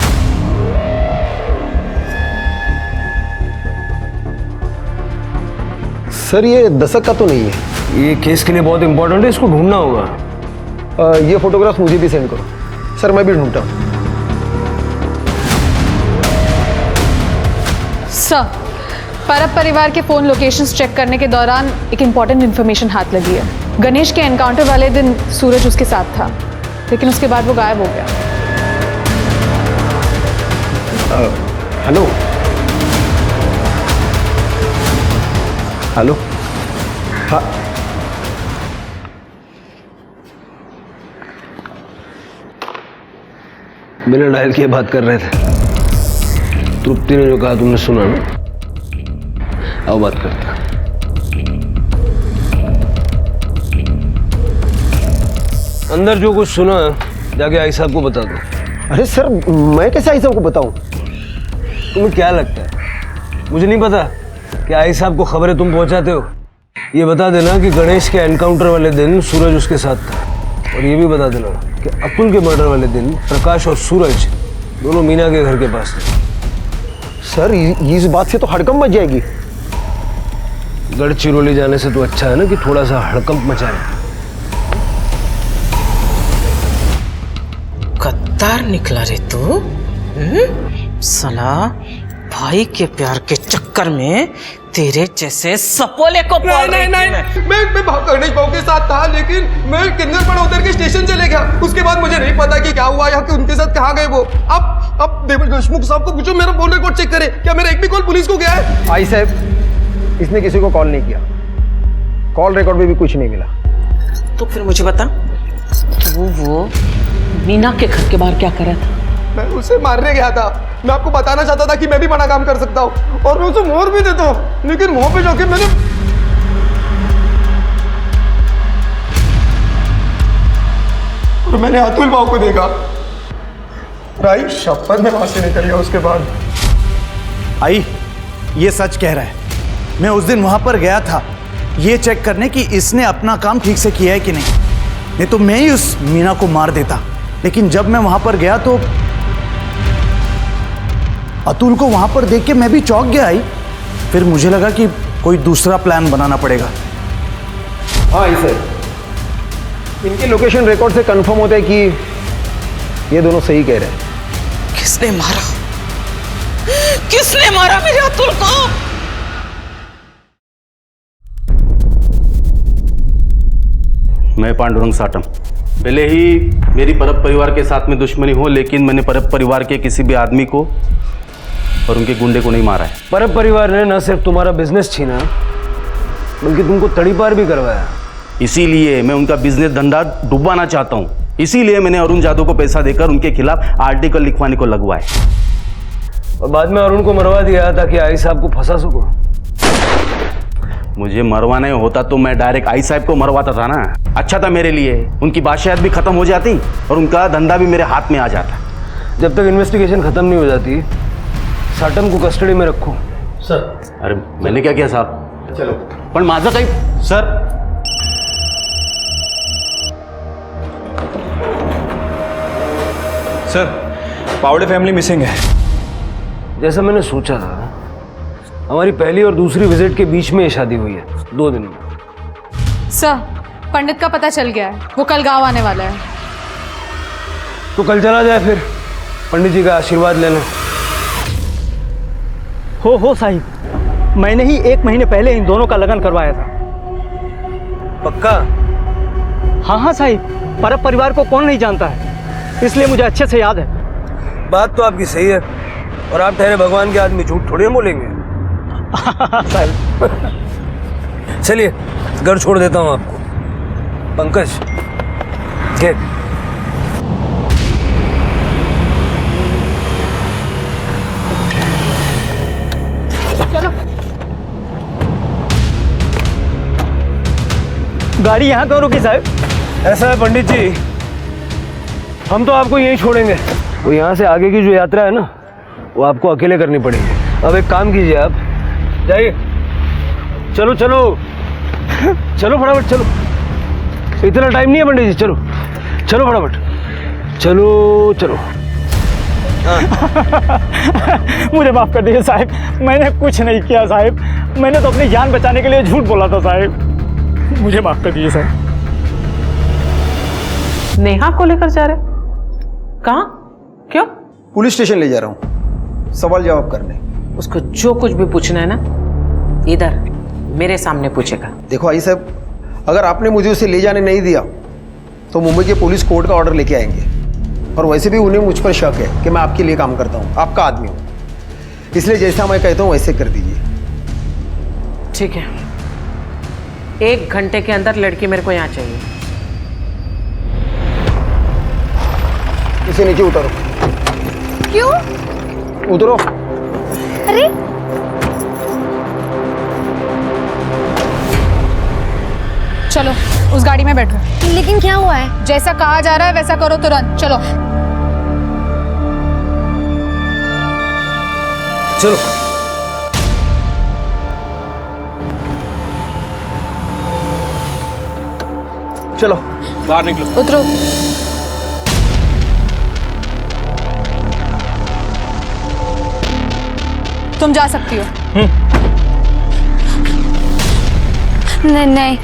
सर ये दशक का तो नहीं है। ये केस के लिए बहुत इंपॉर्टेंट है, इसको ढूंढना होगा। ये फोटोग्राफ मुझे भी सेंड करो। सर मैं भी ढूंढता हूँ। सर, परब परिवार के फोन लोकेशंस चेक करने के दौरान एक इम्पॉर्टेंट इन्फॉर्मेशन हाथ लगी है। गणेश के एनकाउंटर वाले दिन सूरज उसके साथ था, लेकिन उसके बाद वो गायब हो गया। Hello hello. हाँ, बिना डायल किए बात कर रहे थे। तृप्ति ने जो कहा तुमने सुना ना? आओ बात करते हैं। अंदर जो कुछ सुना जाके आई साहब को बता दो। अरे सर, मैं कैसे आई साहब को बताऊं? तुम्हें क्या लगता है मुझे नहीं पता कि आई साहब को खबरें तुम पहुंचाते हो? ये बता देना कि गणेश के एनकाउंटर वाले दिन सूरज उसके साथ था, और ये भी बता देना कि अतुल के मर्डर वाले दिन प्रकाश और सूरज दोनों मीना के घर के पास थे। सर, इस बात से तो हड़कंप मच जाएगी। गढ़चिरौली जाने से तो अच्छा है ना कि थोड़ा सा हड़कंप मचाए। गद्दार निकला रे तू। साला भाई के प्यार के चक्कर में तेरे जैसे सपोले को नहीं, मैं गणेश भाव के साथ था, लेकिन मैं किन्नर उतर के स्टेशन चले गया। उसके बाद मुझे नहीं पता कि क्या हुआ या कि उनके साथ कहाँ गए वो। अब देशमुख साहब को पूछो, मेरा फोन रिकॉर्ड चेक करे, क्या मेरा एक भी कॉल पुलिस को गया है? आई साहब, इसने किसी को कॉल नहीं किया, कॉल रिकॉर्ड में भी कुछ नहीं मिला। तो फिर मुझे बता, तू वो मीना के घर के बाहर क्या कर रहा था? मैं उसे मारने गया था। मैं आपको बताना चाहता था कि मैं भी बड़ा काम कर सकता हूँ, और मैं उसे मोहर भी देता हूँ, लेकिन वहां पे जाके मैंने अतुल भाव को देखा। भाई शपथ में वहां से निकल गया उसके बाद। आई, ये सच कह रहा है। मैं उस दिन वहां पर गया था ये चेक करने कि इसने अपना काम ठीक से किया है कि नहीं तो मैं ही उस मीना को मार देता। लेकिन जब मैं वहां पर गया तो अतुल को वहां पर देख के मैं भी चौंक गया। आई, फिर मुझे लगा कि कोई दूसरा प्लान बनाना पड़ेगा। हाँ सर, इनके लोकेशन रिकॉर्ड से कंफर्म होता है कि ये दोनों सही कह रहे हैं। किसने मारा? किसने मारा मेरे अतुल को? मैं पांडुरंग साटम। भले ही मेरी परब परिवार के साथ में दुश्मनी हो, लेकिन मैंने परब परिवार के किसी भी आदमी को और उनके गुंडे को नहीं मारा है। परब परिवार ने न सिर्फ तुम्हारा बिजनेस छीना, बल्कि तुमको तड़ीपार भी करवाया। इसीलिए मैं उनका बिजनेस धंधा डुबाना चाहता हूँ। इसीलिए मैंने अरुण जादव को पैसा देकर उनके खिलाफ आर्टिकल लिखवाने को लगवाए, और बाद में अरुण को मरवा दिया ताकि आई साहब को फंसा सको। मुझे मरवाना होता तो मैं डायरेक्ट आई साहब को मरवाता था ना। अच्छा था मेरे लिए, उनकी बादशाहत भी खत्म हो जाती और उनका धंधा भी मेरे हाथ में आ जाता। जब तक इन्वेस्टिगेशन खत्म नहीं हो जाती, साटम को कस्टडी में रखो। सर, अरे मैंने क्या किया साहब? चलो, पण माझं काही सर। सर, पावड़े फैमिली मिसिंग है। जैसा मैंने सोचा था, हमारी पहली और दूसरी विजिट के बीच में ये शादी हुई है, 2 दिन में। सर, पंडित का पता चल गया है, वो कल गांव आने वाला है। तो कल चला जाए फिर पंडित जी का आशीर्वाद लेने। हो साहिब, मैंने ही 1 महीने पहले इन दोनों का लगन करवाया था। पक्का? हाँ साहिब, परब परिवार को कौन नहीं जानता है, इसलिए मुझे अच्छे से याद है। बात तो आपकी सही है, और आप ठहरे भगवान के आदमी झूठ थोड़ी बोलेंगे। चलिए, घर छोड़ देता हूँ आपको। पंकज, चलो, गाड़ी यहाँ क्यों रुकी साहब? ऐसा है पंडित जी, हम तो आपको यहीं छोड़ेंगे। वो यहाँ से आगे की जो यात्रा है ना, वो आपको अकेले करनी पड़ेगी। अब एक काम कीजिए, आप जाइए। चलो चलो चलो फटाफट चलो, इतना टाइम नहीं है पंडित जी। चलो चलो फटाफट, चलो चलो। मुझे माफ कर दीजिए साहब, मैंने कुछ नहीं किया साहब, मैंने तो अपनी जान बचाने के लिए झूठ बोला था साहब, मुझे माफ कर दीजिए साहब। नेहा को लेकर जा रहे? कहाँ? क्यों? पुलिस स्टेशन ले जा रहा हूँ, सवाल जवाब करने। उसको जो कुछ भी पूछना है ना, इधर मेरे सामने पूछेगा। देखो आई साहब, अगर आपने मुझे उसे ले जाने नहीं दिया तो मुंबई के पुलिस कोर्ट का ऑर्डर लेके आएंगे, और वैसे भी उन्हें मुझ पर शक है कि मैं आपके लिए काम करता हूँ, आपका आदमी हूँ। इसलिए जैसा मैं कहता हूँ वैसे कर दीजिए। ठीक है, 1 घंटे के अंदर लड़की मेरे को यहाँ चाहिए। इसे नीचे उतारो। क्यों? उतरो। अरे चलो उस गाड़ी में बैठो। लेकिन क्या हुआ है? जैसा कहा जा रहा है वैसा करो तुरंत। चलो चलो। चलो बाहर निकलो। उतरो। तुम जा सकती हो। नहीं नहीं,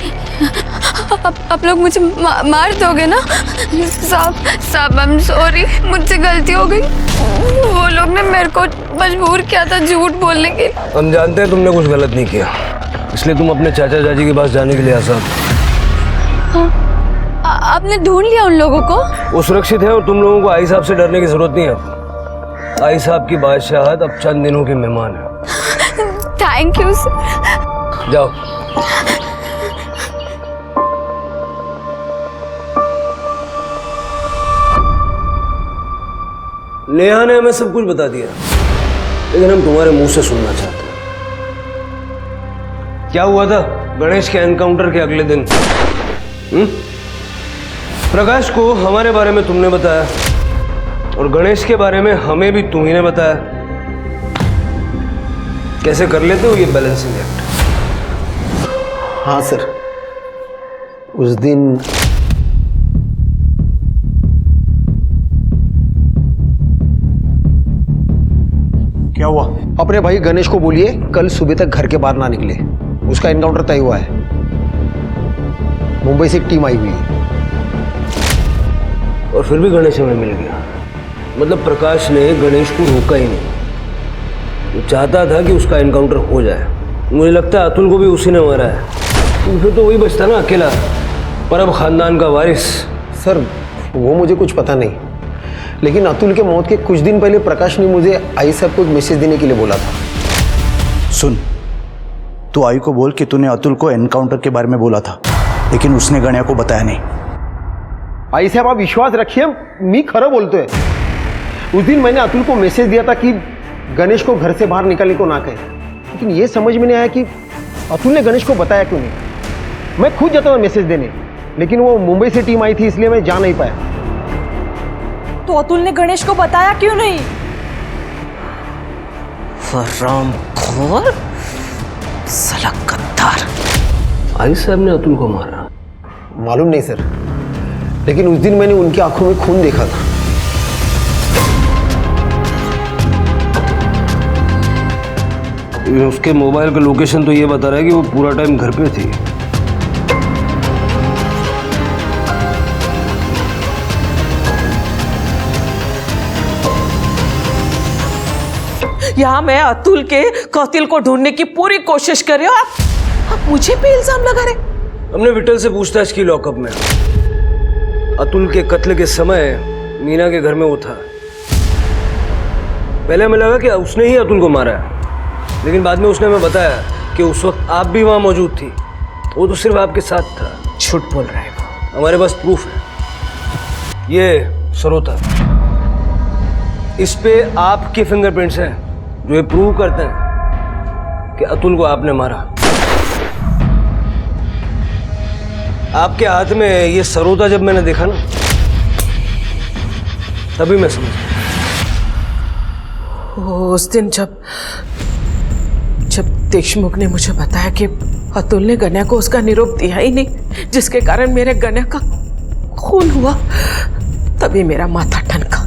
आप लोग मुझे मार दोगे ना? साहब आई एम सॉरी, मुझसे गलती हो गई। वो लोग ने मेरे को मजबूर किया था झूठ बोलने के। हम जानते हैं तुमने कुछ गलत नहीं किया, इसलिए तुम अपने चाचा चाची के पास जाने के लिए आसाद। आपने ढूंढ लिया उन लोगों को? वो सुरक्षित है और तुम लोगों को आई साहब से डरने की जरूरत नहीं है। आई साहब की बादशाहत अब चंद दिनों के मेहमान है। Thank you sir. जाओ। नेहा ने हमें सब कुछ बता दिया, लेकिन हम तुम्हारे मुंह से सुनना चाहते हैं। क्या हुआ था गणेश के एनकाउंटर के अगले दिन? प्रकाश को हमारे बारे में तुमने बताया और गणेश के बारे में हमें भी तुम ही ने बताया। कैसे कर लेते हो ये बैलेंसिंग एक्ट? हाँ सर, उस दिन क्या हुआ? अपने भाई गणेश को बोलिए कल सुबह तक घर के बाहर ना निकले। उसका एनकाउंटर तय हुआ है। मुंबई से एक टीम आई हुई है। और फिर भी गणेश हमें मिल गया। मतलब प्रकाश ने गणेश को रोका ही नहीं। वो चाहता था कि उसका एनकाउंटर हो जाए। मुझे लगता है अतुल को भी उसी ने मारा है। तो फिर तो वही बचता ना अकेला, परब खानदान का वारिस। सर वो मुझे कुछ पता नहीं, लेकिन अतुल के मौत के कुछ दिन पहले प्रकाश ने मुझे आई साहब को एक मैसेज देने के लिए बोला था। सुन, तू आई को बोल कि तूने अतुल को एनकाउंटर के बारे में बोला था, लेकिन उसने गण्या को बताया नहीं। आई साहब आप विश्वास रखिए, मैं खरा बोलते हैं। उस दिन मैंने अतुल को मैसेज दिया था कि गणेश को घर से बाहर निकलने को ना कहे, लेकिन ये समझ में नहीं आया कि अतुल ने गणेश को बताया क्यों नहीं। मैं खुद जाता था मैसेज देने, लेकिन वो मुंबई से टीम आई थी इसलिए मैं जा नहीं पाया। तो अतुल ने गणेश को बताया क्यों नहीं? हरामखोर, साला गद्दार। आई साहब ने अतुल को मारा? मालूम नहीं सर, लेकिन उस दिन मैंने उनकी आंखों में खून देखा था। उसके मोबाइल का लोकेशन तो ये बता रहा है कि वो पूरा टाइम घर पे थी। यहाँ मैं अतुल के कातिल को ढूंढने की पूरी कोशिश कर रही हूँ, आप मुझे पे इल्जाम लगा रहे। हमने विठल से पूछताछ की लॉकअप में। अतुल के कत्ल के समय मीना के घर में वो था। पहले हमें लगा कि उसने ही अतुल को मारा है, लेकिन बाद में उसने हमें बताया कि उस वक्त आप भी वहां मौजूद थी। वो तो सिर्फ आपके साथ था। झूठ बोल रहा है वो। हमारे पास प्रूफ है। ये सरोता, इस पे आपके फिंगरप्रिंट्स हैं जो ये प्रूव करते हैं कि अतुल को आपने मारा। आपके हाथ में ये सरोता जब मैंने देखा ना, तभी मैं समझ गया। उस दिन जब देशमुख ने मुझे बताया कि अतुल ने गण्या को उसका निरोप दिया ही नहीं, जिसके कारण मेरे गण्या का खून हुआ, तभी मेरा माथा ठनका।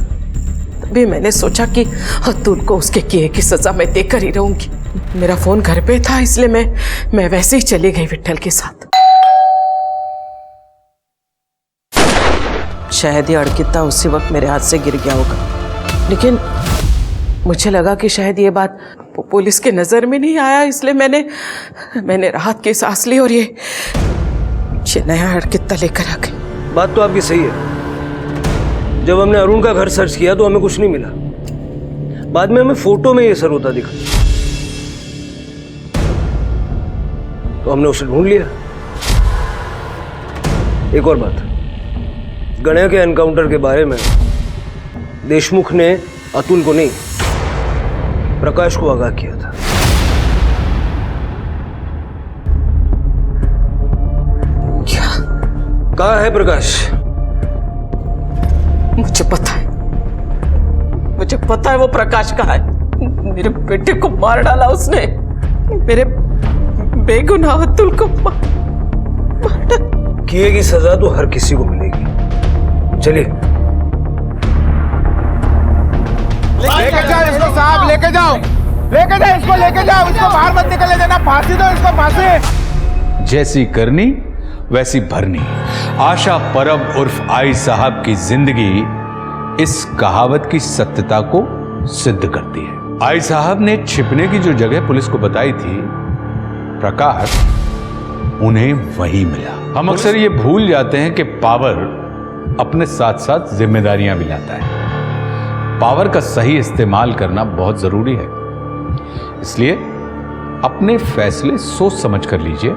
तभी मैंने सोचा कि अतुल को उसके किए की सजा मैं देकर ही रहूंगी। मेरा फोन घर पे था, इसलिए मैं वैसे ही चली गई विठल के साथ। शायद ये अड़किता उसी वक्त मेरे हाथ से गिर गया होगा, लेकिन मुझे लगा कि शायद ये बात पुलिस के नजर में नहीं आया, इसलिए मैंने राहत की सांस ली और ये नया अड़किता लेकर आ गई। बात तो आपकी सही है। जब हमने अरुण का घर सर्च किया तो हमें कुछ नहीं मिला। बाद में हमें फोटो में ये सरोता दिखा, तो हमने उसे ढूंढ लिया। एक और बात, गण्या के एनकाउंटर के बारे में देशमुख ने अतुल को नहीं, प्रकाश को आगाह किया था। क्या कहाँ है प्रकाश? मुझे पता है वो प्रकाश कहाँ है। मेरे बेटे को मार डाला उसने, मेरे बेगुनाह अतुल को मार डाला। किए की सजा तो हर किसी को मिलेगी। चलिए लेके जाओ इसको साहब, लेके जाओ इसको बाहर मत निकलने देना, फांसी दो इसको, फांसी। जैसी करनी वैसी भरनी। आशा परब उर्फ आई साहब की जिंदगी इस कहावत की सत्यता को सिद्ध करती है। आई साहब ने छिपने की जो जगह पुलिस को बताई थी, प्रकाश उन्हें वहीं मिला। हम अक्सर ये भूल जाते हैं कि पावर अपने साथ साथ जिम्मेदारियां भी लाता है। पावर का सही इस्तेमाल करना बहुत जरूरी है, इसलिए अपने फैसले सोच समझ कर लीजिए,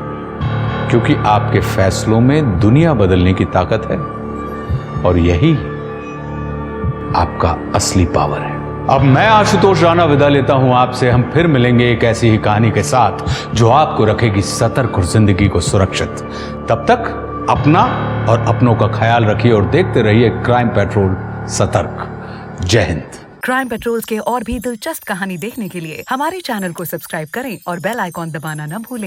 क्योंकि आपके फैसलों में दुनिया बदलने की ताकत है और यही आपका असली पावर है। अब मैं आशुतोष राणा विदा लेता हूं आपसे। हम फिर मिलेंगे एक ऐसी ही कहानी के साथ जो आपको रखेगी सतर्क और जिंदगी को सुरक्षित। तब तक अपना और अपनों का ख्याल रखिए और देखते रहिए क्राइम पेट्रोल सतर्क। जय हिंद। क्राइम पेट्रोल के और भी दिलचस्प कहानी देखने के लिए हमारे चैनल को सब्सक्राइब करें और बेल आइकॉन दबाना न भूलें।